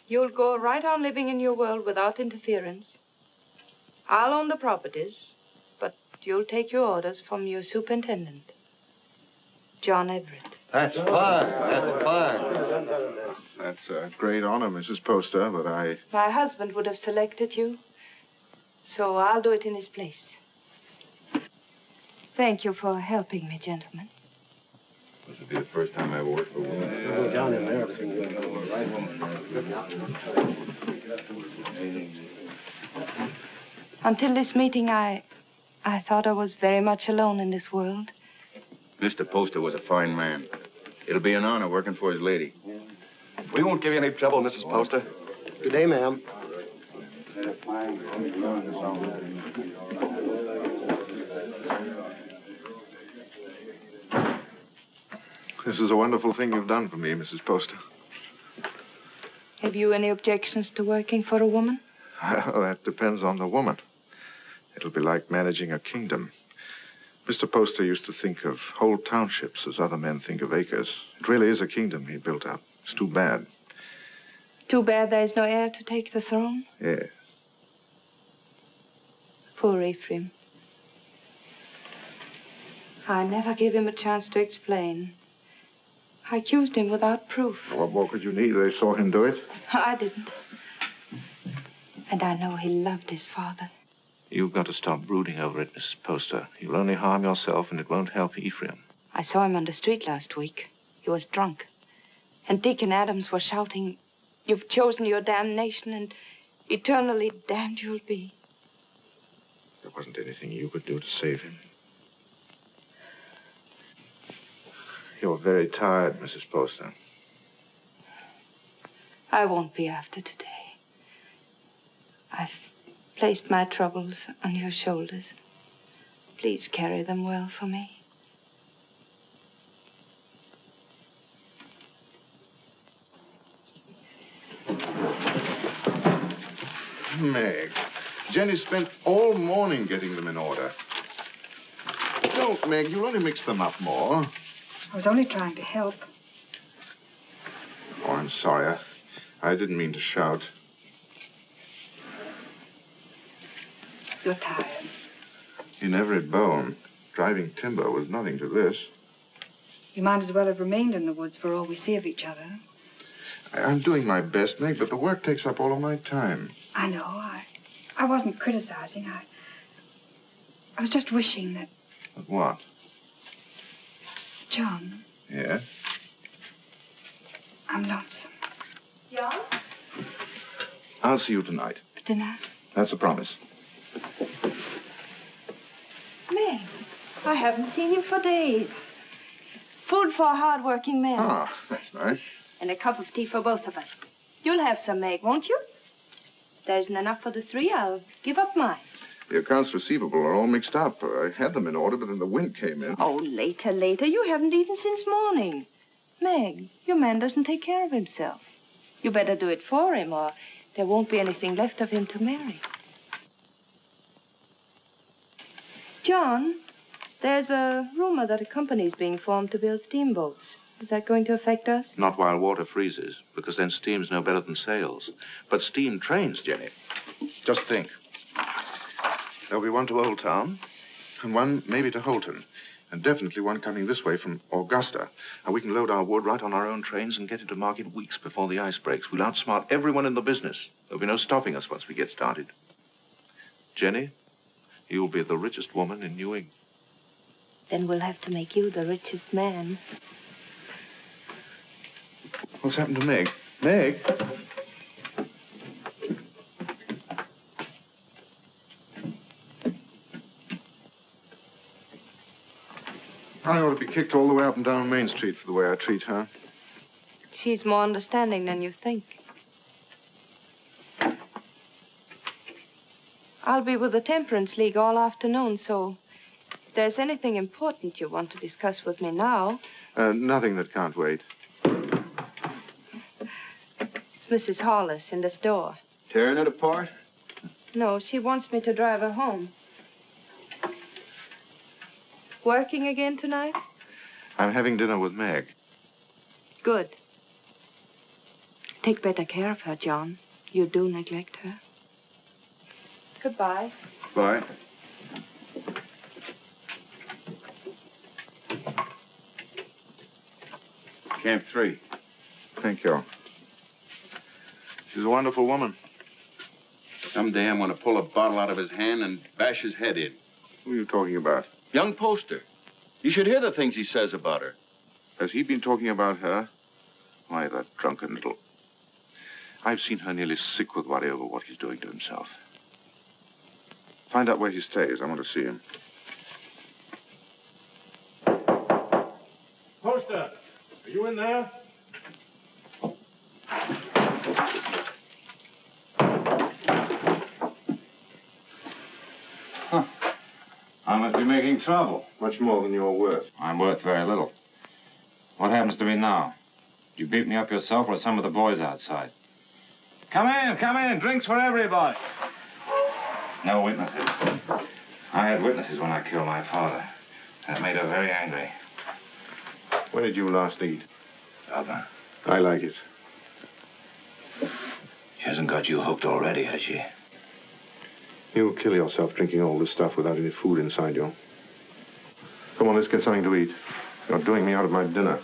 You'll go right on living in your world without interference. I'll own the properties, but you'll take your orders from your superintendent, John Everett. That's fine. That's fine. That's a great honor, Mrs. Poster, but My husband would have selected you, so I'll do it in his place. Thank you for helping me, gentlemen. This will be the first time I ever worked for a woman. Go down in there. Until this meeting, I thought I was very much alone in this world. Mr. Poster was a fine man. It'll be an honor working for his lady. We won't give you any trouble, Mrs. Poster. Good day, ma'am. This is a wonderful thing you've done for me, Mrs. Poster. Have you any objections to working for a woman? Well, that depends on the woman. It'll be like managing a kingdom. Mr. Poster used to think of whole townships as other men think of acres. It really is a kingdom he built up. It's too bad. Too bad there's no heir to take the throne. Yes. Poor Ephraim. I never gave him a chance to explain. I accused him without proof. What more could you need? They saw him do it. I didn't. And I know he loved his father. You've got to stop brooding over it, Mrs. Poster. You'll only harm yourself, and it won't help Ephraim. I saw him on the street last week. He was drunk. And Dick and Adams were shouting, "You've chosen your damnation, and eternally damned you'll be." There wasn't anything you could do to save him. You're very tired, Mrs. Poster. I won't be after today. I've placed my troubles on your shoulders. Please carry them well for me. Meg, Jenny spent all morning getting them in order. Don't, Meg. You'll only mix them up more. I was only trying to help. Oh, I'm sorry. I didn't mean to shout. You're tired. In every bone, driving timber was nothing to this. You might as well have remained in the woods for all we see of each other. I'm doing my best, Meg, but the work takes up all of my time. I know. I wasn't criticizing. I was just wishing that... But what? John, Yeah? I'm lonesome. John? I'll see you tonight. For dinner? That's a promise. Meg, I haven't seen you for days. Food for a hard-working man. Ah, that's nice. And a cup of tea for both of us. You'll have some, Meg, won't you? There isn't enough for the three. I'll give up mine. The accounts receivable are all mixed up. I had them in order, but then the wind came in. Oh, later. You haven't eaten since morning. Meg, your man doesn't take care of himself. You better do it for him, or there won't be anything left of him to marry. John, there's a rumor that a company's being formed to build steamboats. Is that going to affect us? Not while water freezes, because then steam's no better than sails. But steam trains, Jenny. Just think. There'll be one to Old Town, and one maybe to Holton, and definitely one coming this way from Augusta. And we can load our wood right on our own trains and get into market weeks before the ice breaks. We'll outsmart everyone in the business. There'll be no stopping us once we get started. Jenny, you'll be the richest woman in New England. Then we'll have to make you the richest man. What's happened to Meg? Meg? I ought to be kicked all the way up and down Main Street for the way I treat her. She's more understanding than you think. I'll be with the Temperance League all afternoon, so if there's anything important you want to discuss with me now... Nothing that can't wait. It's Mrs. Hollis in the store. Tearing it apart? No, she wants me to drive her home. Working again tonight? I'm having dinner with Meg. Good. Take better care of her, John. You do neglect her. Goodbye. Bye. Camp 3. Thank you. She's a wonderful woman. Someday I'm going to pull a bottle out of his hand and bash his head in. Who are you talking about? Young Poster. You should hear the things he says about her. Has he been talking about her? Why, that drunken little... I've seen her nearly sick with worry over what he's doing to himself. Find out where he stays. I want to see him. Poster, are you in there? I must be making trouble. Much more than you're worth. I'm worth very little. What happens to me now? Did you beat me up yourself or some of the boys outside? Come in. Drinks for everybody. No witnesses. I had witnesses when I killed my father. That made her very angry. When did you last eat? Other. I like it. She hasn't got you hooked already, has she? You'll kill yourself drinking all this stuff without any food inside you. Come on, let's get something to eat. You're doing me out of my dinner.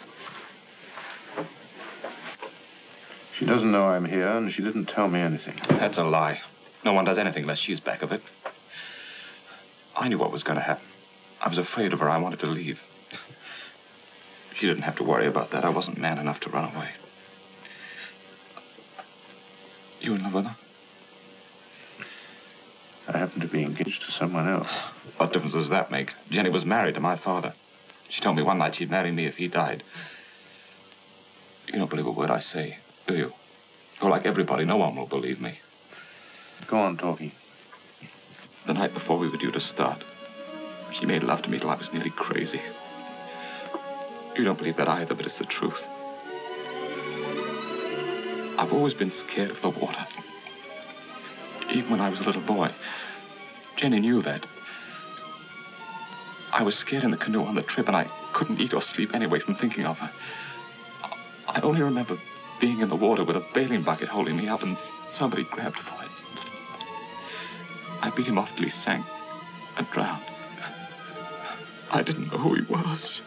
She doesn't know I'm here, and she didn't tell me anything. That's a lie. No one does anything unless she's back of it. I knew what was going to happen. I was afraid of her. I wanted to leave. She didn't have to worry about that. I wasn't man enough to run away. You in love with her? I happen to be engaged to someone else. What difference does that make? Jenny was married to my father. She told me one night she'd marry me if he died. You don't believe a word I say, do you? You're like everybody. No one will believe me. Go on talking. The night before we were due to start, she made love to me till I was nearly crazy. You don't believe that either, but it's the truth. I've always been scared of the water. Even when I was a little boy. Jenny knew that. I was scared in the canoe on the trip, and I couldn't eat or sleep anyway from thinking of her. I only remember being in the water with a bailing bucket holding me up, and somebody grabbed for it. I beat him off till he sank and drowned. I didn't know who he was.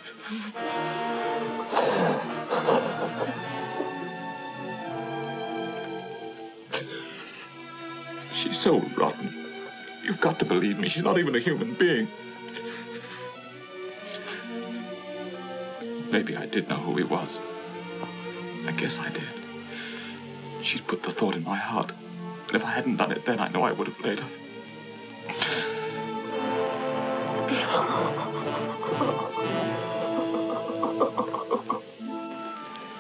She's so rotten. You've got to believe me. She's not even a human being. Maybe I did know who he was. I guess I did. She'd put the thought in my heart. And if I hadn't done it then, I know I would have later.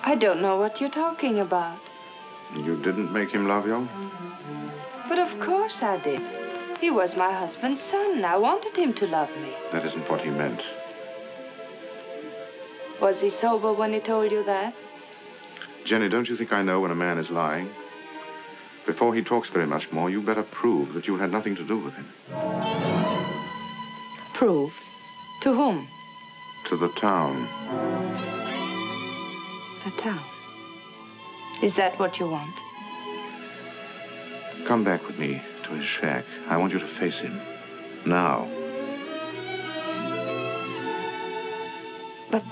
I don't know what you're talking about. You didn't make him love you? But of course I did. He was my husband's son. I wanted him to love me. That isn't what he meant. Was he sober when he told you that? Jenny, don't you think I know when a man is lying? Before he talks very much more, you better prove that you had nothing to do with him. Prove? To whom? To the town. The town. Is that what you want? Come back with me to his shack. I want you to face him. Now. But...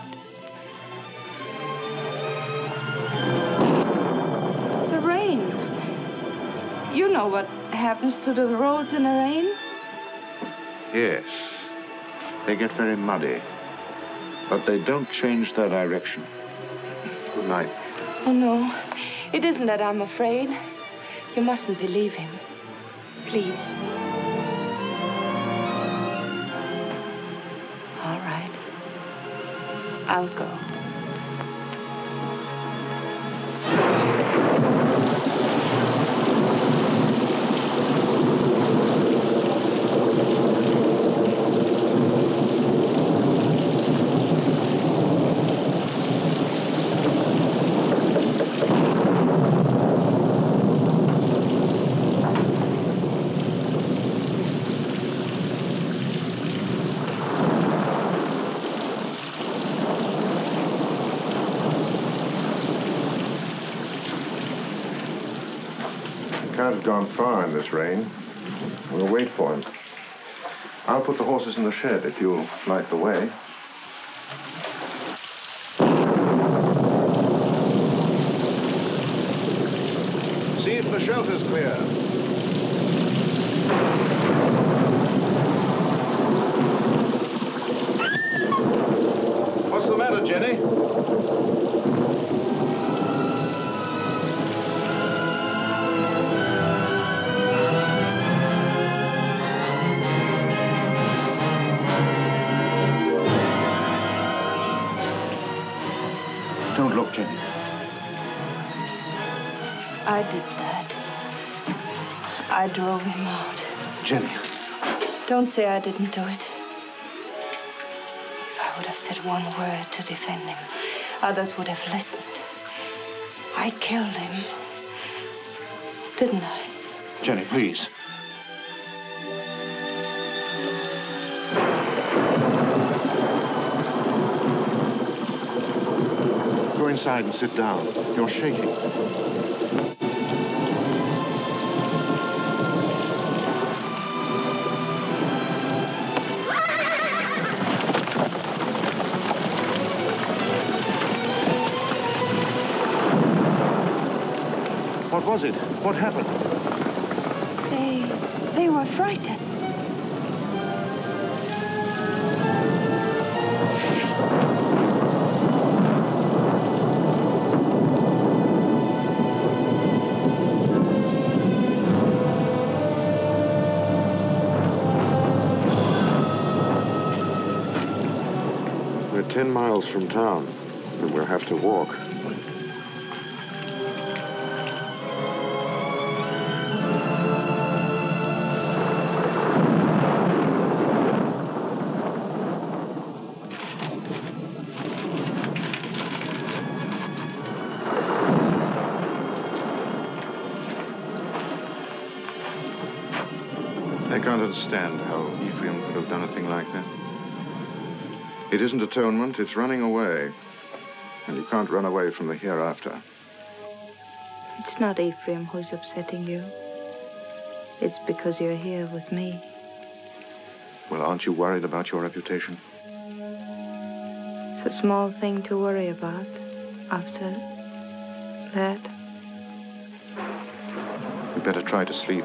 the rain. You know what happens to the roads in the rain? Yes. They get very muddy. But they don't change their direction. Good night. Oh, no. It isn't that I'm afraid. You mustn't believe him. Please. All right. I'll go. Gone far in this rain. We'll wait for him. I'll put the horses in the shed if you'll light the way. See if the shelter's clear. What's the matter, Jenny? Don't look, Jenny. I did that. I drove him out. Jenny. Don't say I didn't do it. If I would have said one word to defend him, others would have listened. I killed him. Didn't I? Jenny, please. Go inside and sit down. You're shaking. What was it? What happened? They were frightened. We're 10 miles from town, and we'll have to walk. I can't understand how Ephraim could have done a thing like that. It isn't atonement, it's running away. And you can't run away from the hereafter. It's not Ephraim who's upsetting you. It's because you're here with me. Well, aren't you worried about your reputation? It's a small thing to worry about after that. You better try to sleep.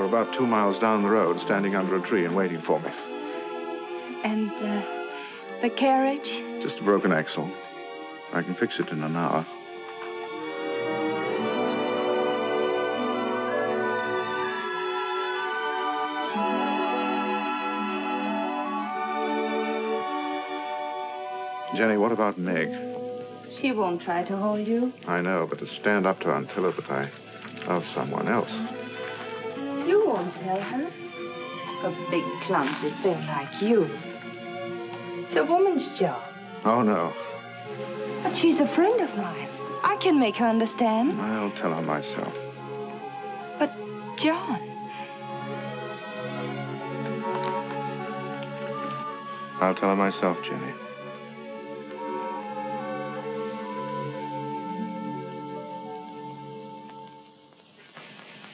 About 2 miles down the road, standing under a tree and waiting for me. And the carriage? Just a broken axle. I can fix it in an hour. Jenny, what about Meg? She won't try to hold you. I know, but to stand up to her and tell her that I love someone else. You won't tell her. A big, clumsy thing like you. It's a woman's job. Oh, no. But she's a friend of mine. I can make her understand. I'll tell her myself. But, John... I'll tell her myself, Jenny.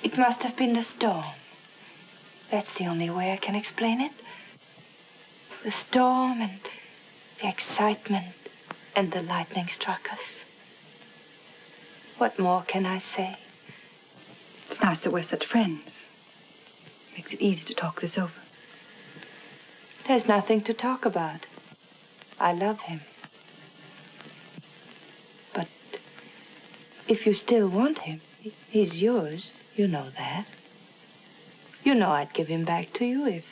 It must have been the storm. That's the only way I can explain it. The storm and the excitement and the lightning struck us. What more can I say? It's nice that we're such friends. Makes it easy to talk this over. There's nothing to talk about. I love him. But if you still want him, he's yours. You know that. You know I'd give him back to you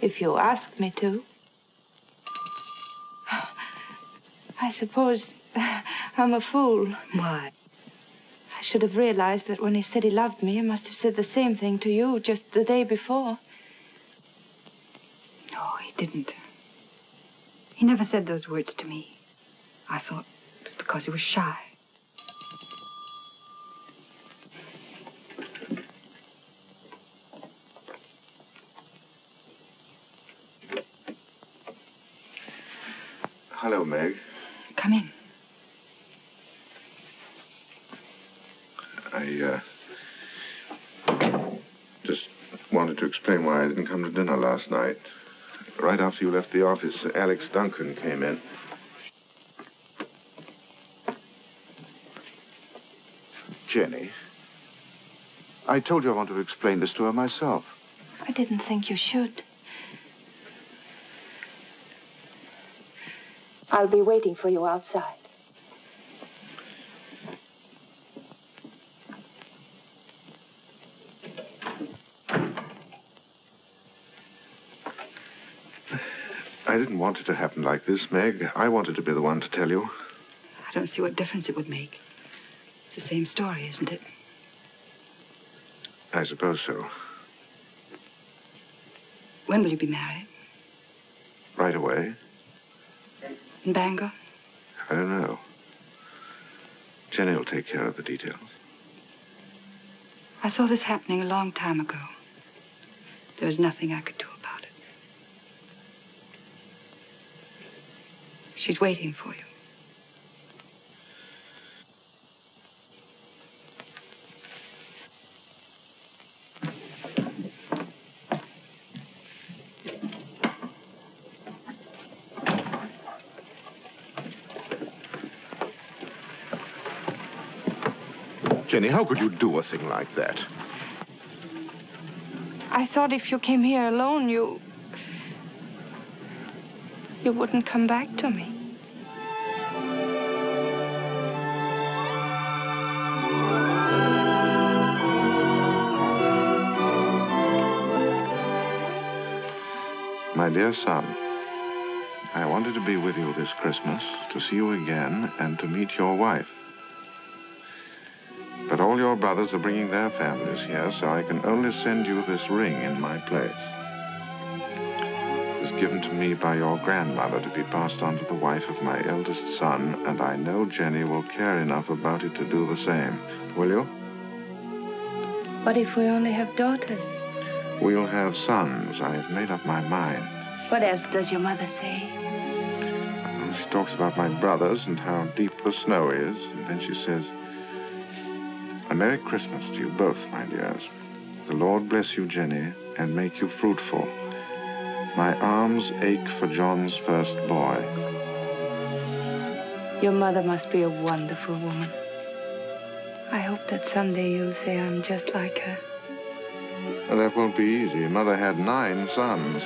if you asked me to. I suppose I'm a fool. Why? I should have realized that when he said he loved me, he must have said the same thing to you just the day before. No, he didn't. He never said those words to me. I thought it was because he was shy. Hello, Meg. Come in. I just wanted to explain why I didn't come to dinner last night. Right after you left the office, Alex Duncan came in. Jenny, I told you I wanted to explain this to her myself. I didn't think you should. I'll be waiting for you outside. I didn't want it to happen like this, Meg. I wanted to be the one to tell you. I don't see what difference it would make. the same story, isn't it? I suppose so. When will you be married? Right away? In Bangor? I don't know. Jenny will take care of the details. I saw this happening a long time ago. There was nothing I could do about it. She's waiting for you. Jenny, how could you do a thing like that? I thought if you came here alone, you wouldn't come back to me. My dear son, I wanted to be with you this Christmas, to see you again, and to meet your wife. But all your brothers are bringing their families here, so I can only send you this ring in my place. It was given to me by your grandmother to be passed on to the wife of my eldest son, and I know Jenny will care enough about it to do the same. Will you? What if we only have daughters? We'll have sons. I have made up my mind. What else does your mother say? Well, she talks about my brothers and how deep the snow is, and then she says, "A Merry Christmas to you both, my dears. The Lord bless you, Jenny, and make you fruitful. My arms ache for John's first boy." Your mother must be a wonderful woman. I hope that someday you'll say I'm just like her. Well, that won't be easy. Mother had 9 sons.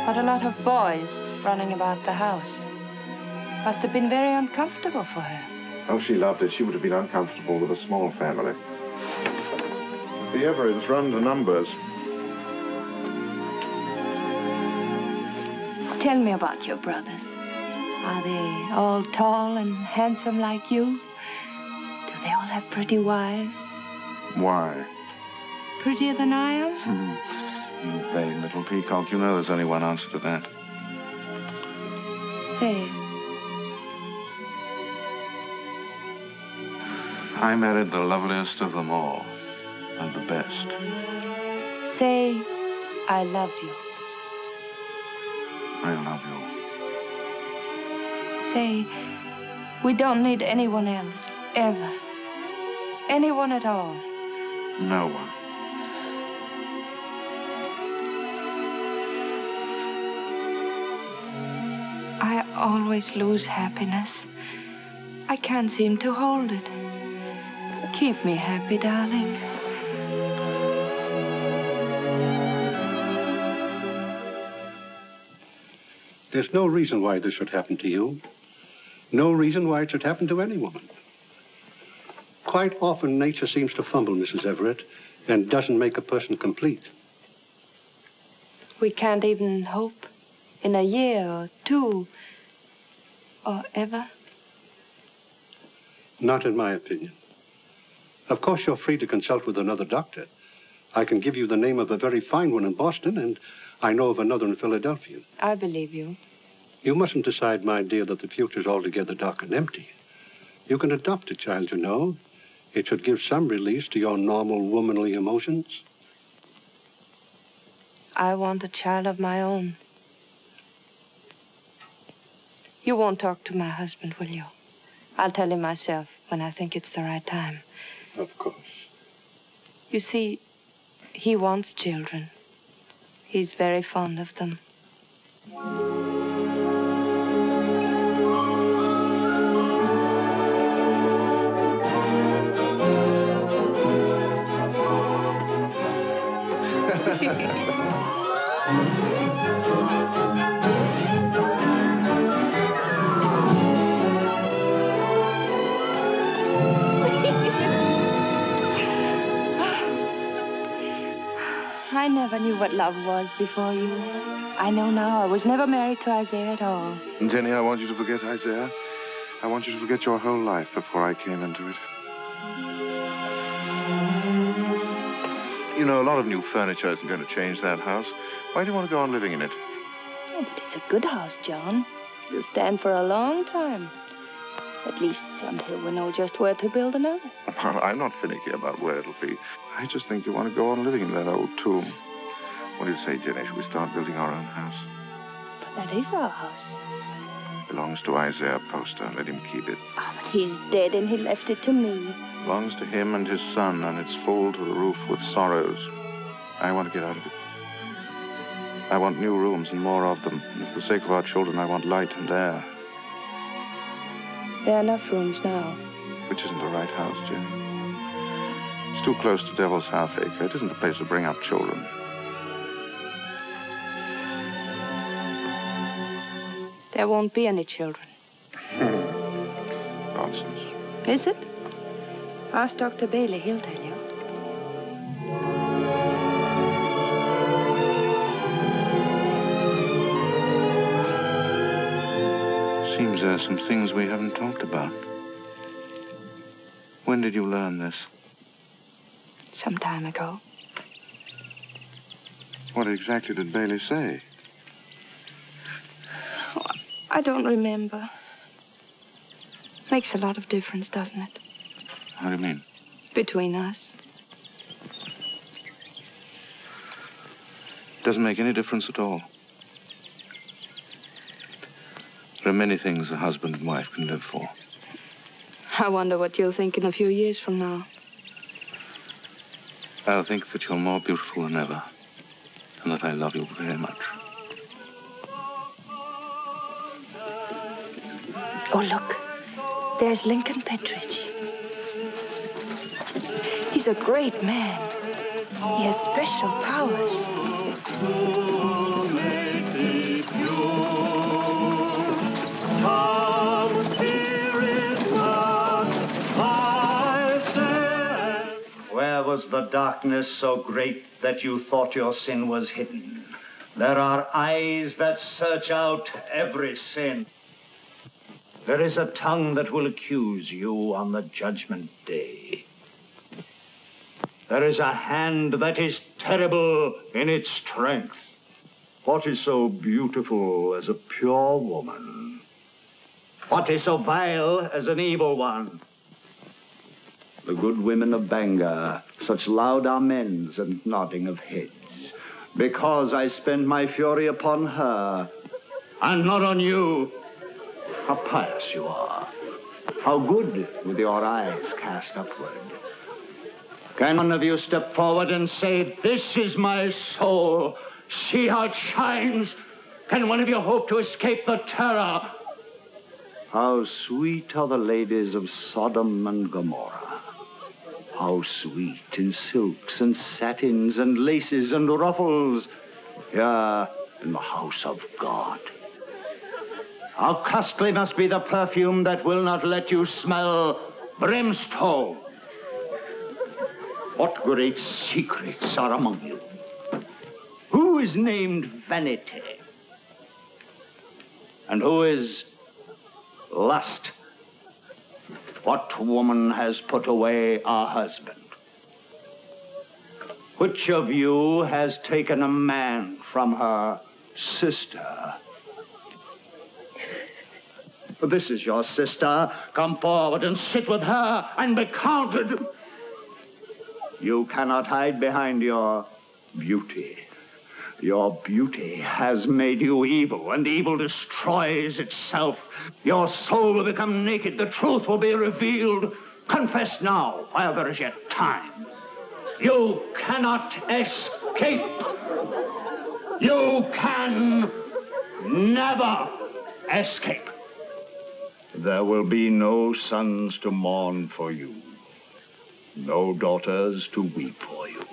What a lot of boys running about the house. Must have been very uncomfortable for her. Oh, she loved it. She would have been uncomfortable with a small family. The Everetts run to numbers. Tell me about your brothers. Are they all tall and handsome like you? Do they all have pretty wives? Why? Prettier than I am? You vain little peacock. You know there's only one answer to that. Say it. I married the loveliest of them all, and the best. Say, I love you. I love you. Say, we don't need anyone else, ever. Anyone at all. No one. I always lose happiness. I can't seem to hold it. Keep me happy, darling. There's no reason why this should happen to you. No reason why it should happen to any woman. Quite often, nature seems to fumble, Mrs. Everett, and doesn't make a person complete. We can't even hope in a year or 2 or ever. Not in my opinion. Of course, you're free to consult with another doctor. I can give you the name of a very fine one in Boston, and I know of another in Philadelphia. I believe you. You mustn't decide, my dear, that the future's altogether dark and empty. You can adopt a child, you know. It should give some release to your normal womanly emotions. I want a child of my own. You won't talk to my husband, will you? I'll tell him myself when I think it's the right time. Of course. You see, he wants children. He's very fond of them. I never knew what love was before you. I know now I was never married to Isaiah at all. Jenny, I want you to forget Isaiah. I want you to forget your whole life before I came into it. You know, a lot of new furniture isn't going to change that house. Why do you want to go on living in it? Oh, but it's a good house, John. It'll stand for a long time. At least until we know just where to build another. Well, I'm not finicky about where it'll be. I just think you want to go on living in that old tomb. What do you say, Jenny? Should we start building our own house? But that is our house. Belongs to Isaiah Poster. Let him keep it. Oh, but he's dead and he left it to me. Belongs to him and his son, and it's full to the roof with sorrows. I want to get out of it. I want new rooms and more of them. And for the sake of our children, I want light and air. There are enough rooms now. Which isn't the right house, Jenny. It's too close to Devil's Half Acre. It isn't the place to bring up children. There won't be any children. Nonsense. Is it? Ask Dr. Bailey. He'll tell you. Seems there are some things we haven't talked about. When did you learn this? Some time ago. What exactly did Bailey say? Oh, I don't remember. Makes a lot of difference, doesn't it? How do you mean? Between us. Doesn't make any difference at all. There are many things a husband and wife can live for. I wonder what you'll think in a few years from now. I'll think that you're more beautiful than ever, and that I love you very much. Oh, look. There's Lincoln Pentridge. He's a great man. He has special powers. Where was the darkness so great that you thought your sin was hidden? There are eyes that search out every sin. There is a tongue that will accuse you on the judgment day. There is a hand that is terrible in its strength. What is so beautiful as a pure woman? What is so vile as an evil one? The good women of Bangor, such loud amens and nodding of heads, because I spend my fury upon her, and not on you. How pious you are. How good with your eyes cast upward. Can one of you step forward and say, "This is my soul. See how it shines"? Can one of you hope to escape the terror? How sweet are the ladies of Sodom and Gomorrah. How sweet in silks and satins and laces and ruffles, here in the house of God. How costly must be the perfume that will not let you smell brimstone. What great secrets are among you? Who is named Vanity? And who is Lust? What woman has put away her husband? Which of you has taken a man from her sister? This is your sister. Come forward and sit with her and be counted. You cannot hide behind your beauty. Your beauty has made you evil, and evil destroys itself. Your soul will become naked. The truth will be revealed. Confess now, while there is yet time. You cannot escape. You can never escape. There will be no sons to mourn for you, no daughters to weep for you.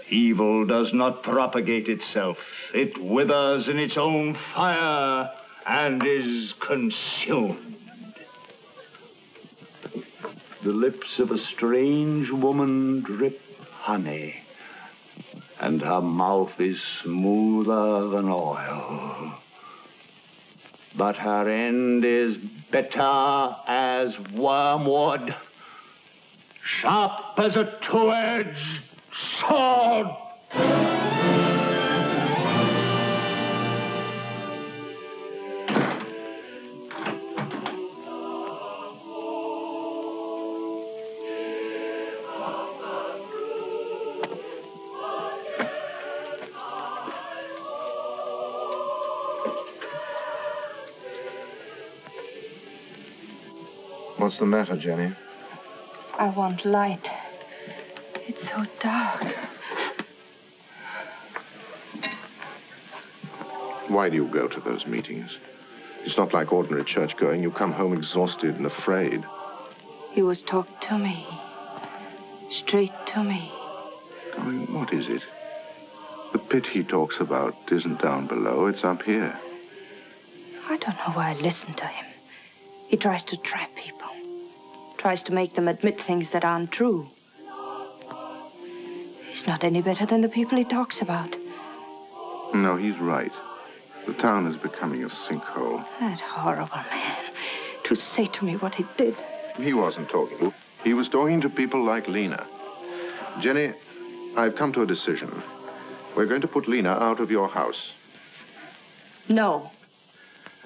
Evil does not propagate itself. It withers in its own fire and is consumed. The lips of a strange woman drip honey, and her mouth is smoother than oil. but her end is bitter as wormwood, sharp as a two-edged sword. What's the matter, Jenny? I want light. It's so dark. Why do you go to those meetings? It's not like ordinary church going. You come home exhausted and afraid. He was talking to me. Straight to me. I mean, what is it? The pit he talks about isn't down below, it's up here. I don't know why I listen to him. He tries to trap people. Tries to make them admit things that aren't true. He's not any better than the people he talks about. No, he's right. The town is becoming a sinkhole. That horrible man. To say to me what he did. He wasn't talking. He was talking to people like Lena. Jenny, I've come to a decision. We're going to put Lena out of your house. No.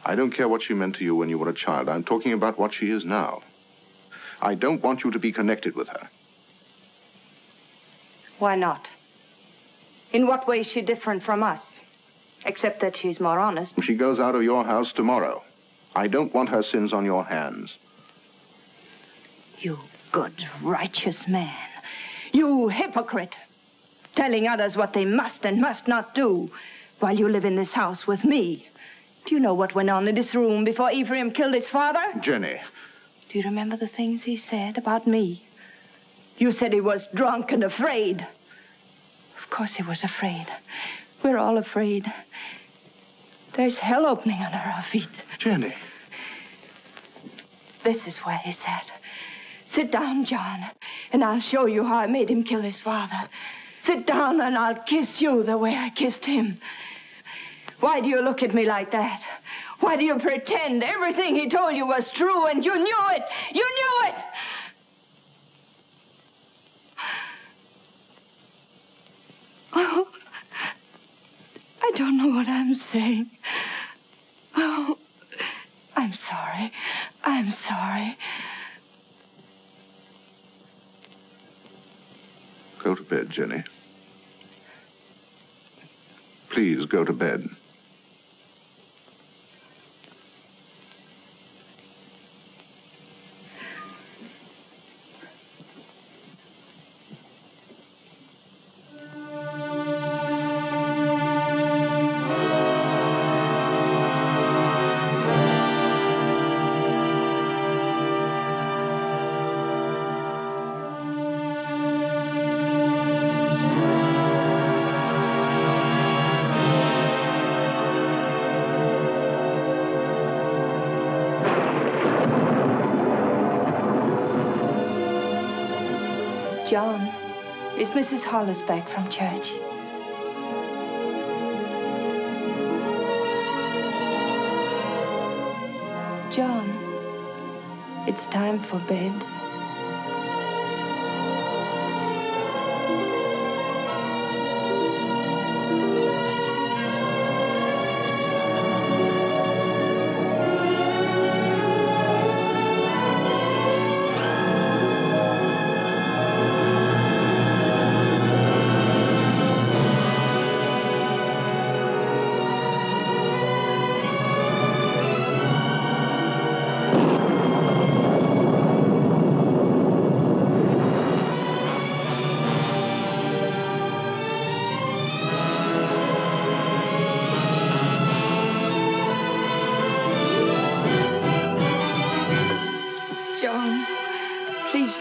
I don't care what she meant to you when you were a child. I'm talking about what she is now. I don't want you to be connected with her. Why not? In what way is she different from us? Except that she's more honest. She goes out of your house tomorrow. I don't want her sins on your hands. You good, righteous man. You hypocrite. Telling others what they must and must not do while you live in this house with me. Do you know what went on in this room before Ephraim killed his father? Jenny. Do you remember the things he said about me? You said he was drunk and afraid. Of course he was afraid. We're all afraid. There's hell opening under our feet. Jenny. This is where he sat. Sit down, John, and I'll show you how I made him kill his father. Sit down and I'll kiss you the way I kissed him. Why do you look at me like that? Why do you pretend everything he told you was true and you knew it? You knew it! Oh, I don't know what I'm saying. Oh, I'm sorry. I'm sorry. Go to bed, Jenny. Please go to bed. John, is Mrs. Hollis back from church? John, it's time for bed.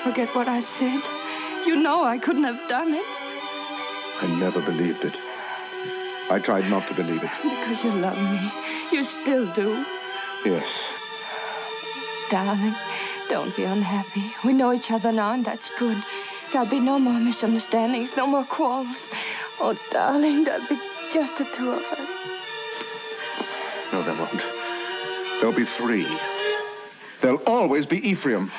Forget what I said. You know I couldn't have done it. I never believed it. I tried not to believe it. Because you love me. You still do. Yes. Darling, don't be unhappy. We know each other now, and that's good. There'll be no more misunderstandings, no more quarrels. Oh, darling, there'll be just the two of us. No, there won't. There'll be 3. There'll always be Ephraim.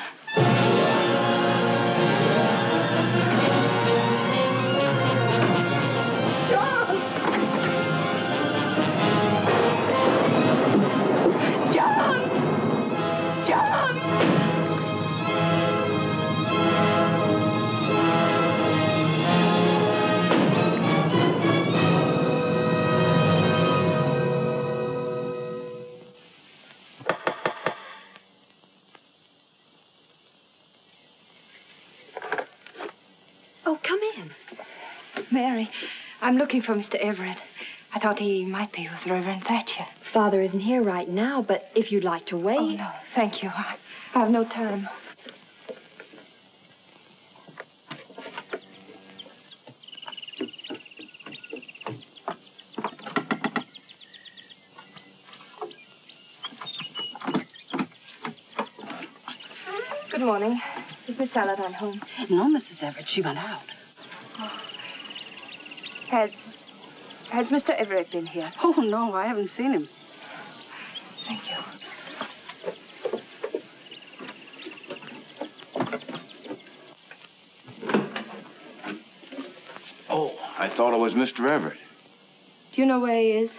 Mary, I'm looking for Mr. Everett. I thought he might be with Reverend Thatcher. Father isn't here right now, but if you'd like to wait... Oh, no, thank you. I have no time. Good morning. Is Miss Saladin home? No, Mrs. Everett. She went out. Oh. Has Mr. Everett been here? Oh, no, I haven't seen him. Thank you. Oh, I thought it was Mr. Everett. Do you know where he is?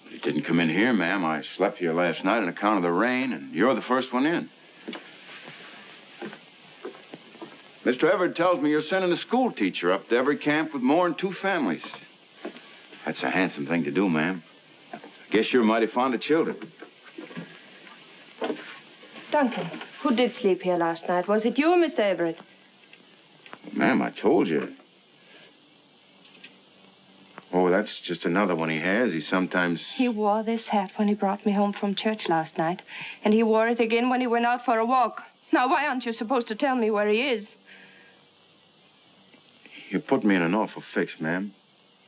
He didn't come in here, ma'am. I slept here last night on account of the rain, and you're the first one in. Mr. Everett tells me you're sending a school teacher up to every camp with more than 2 families. That's a handsome thing to do, ma'am. I guess you're mighty fond of children. Duncan, who did sleep here last night? Was it you or Mr. Everett? Ma'am, I told you. Oh, that's just another one he has. He sometimes... He wore this hat when he brought me home from church last night. And he wore it again when he went out for a walk. Now, why aren't you supposed to tell me where he is? You put me in an awful fix, ma'am.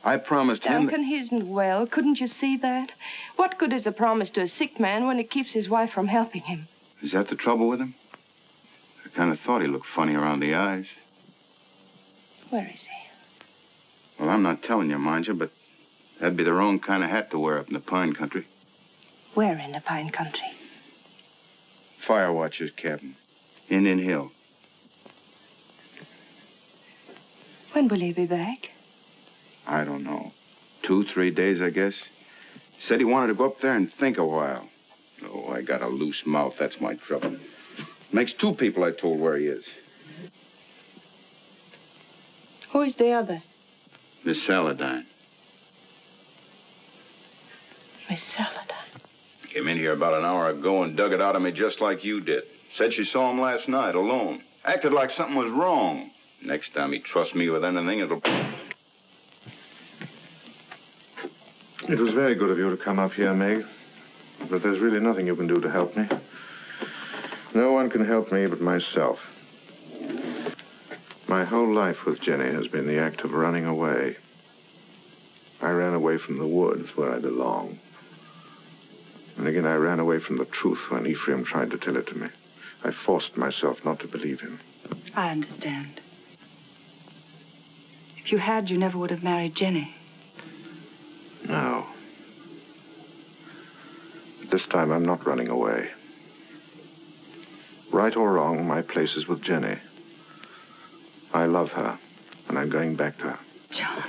I promised him... Duncan, he isn't well. Couldn't you see that? What good is a promise to a sick man when it keeps his wife from helping him? Is that the trouble with him? I kind of thought he looked funny around the eyes. Where is he? Well, I'm not telling you, mind you, but that'd be the wrong kind of hat to wear up in the pine country. Where in the pine country? Fire watcher's cabin. Indian Hill. When will he be back? I don't know. 2, 3 days, I guess. Said he wanted to go up there and think a while. Oh, I got a loose mouth. That's my trouble. Makes 2 people I told where he is. Who is the other? Miss Saladin. Miss Saladin? Came in here about an hour ago and dug it out of me just like you did. Said she saw him last night alone. Acted like something was wrong. Next time he trusts me with anything, it'll... It was very good of you to come up here, Meg. But there's really nothing you can do to help me. No one can help me but myself. My whole life with Jenny has been the act of running away. I ran away from the woods where I belong. And again, I ran away from the truth when Ephraim tried to tell it to me. I forced myself not to believe him. I understand. If you had, you never would have married Jenny. No. But this time, I'm not running away. Right or wrong, my place is with Jenny. I love her, and I'm going back to her. John,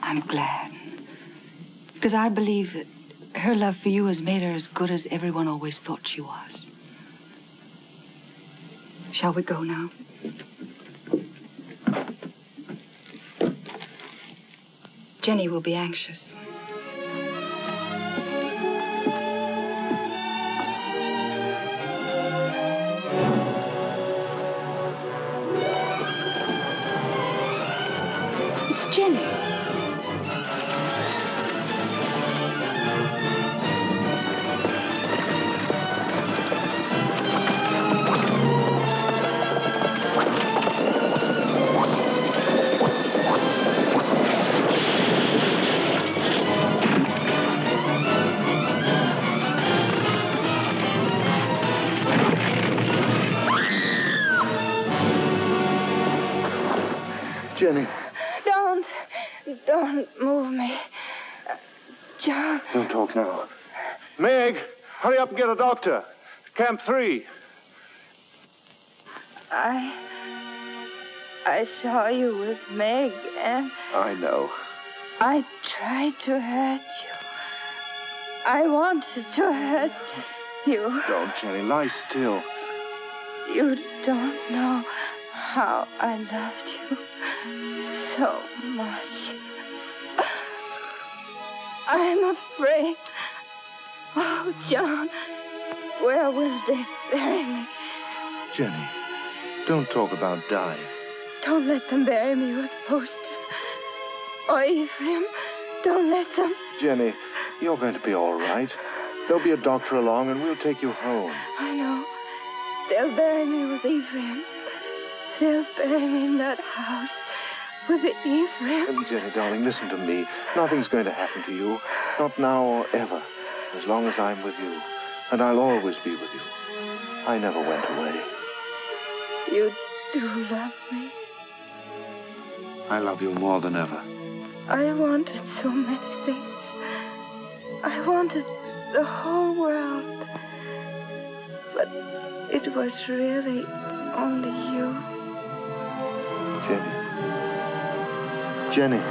I'm glad. Because I believe that her love for you has made her as good as everyone always thought she was. Shall we go now? Jenny will be anxious. It's Jenny. Jenny. Don't move me. John. Don't talk now. Meg! Hurry up and get a doctor. Camp 3. I saw you with Meg, and I know. I tried to hurt you. I wanted to hurt you. Don't, Jenny. Lie still. You don't know how I loved you so much. I'm afraid. Oh, John, where will they bury me? Jenny, don't talk about dying. Don't let them bury me with Poster. Or Ephraim, don't let them. Jenny, you're going to be all right. There'll be a doctor along, and we'll take you home. I know. They'll bury me with Ephraim. They'll bury me in that house with Ephraim. Jenny, darling, listen to me. Nothing's going to happen to you. Not now or ever. As long as I'm with you. And I'll always be with you. I never went away. You do love me. I love you more than ever. I wanted so many things. I wanted the whole world. But it was really only you. Jenny. Jenny.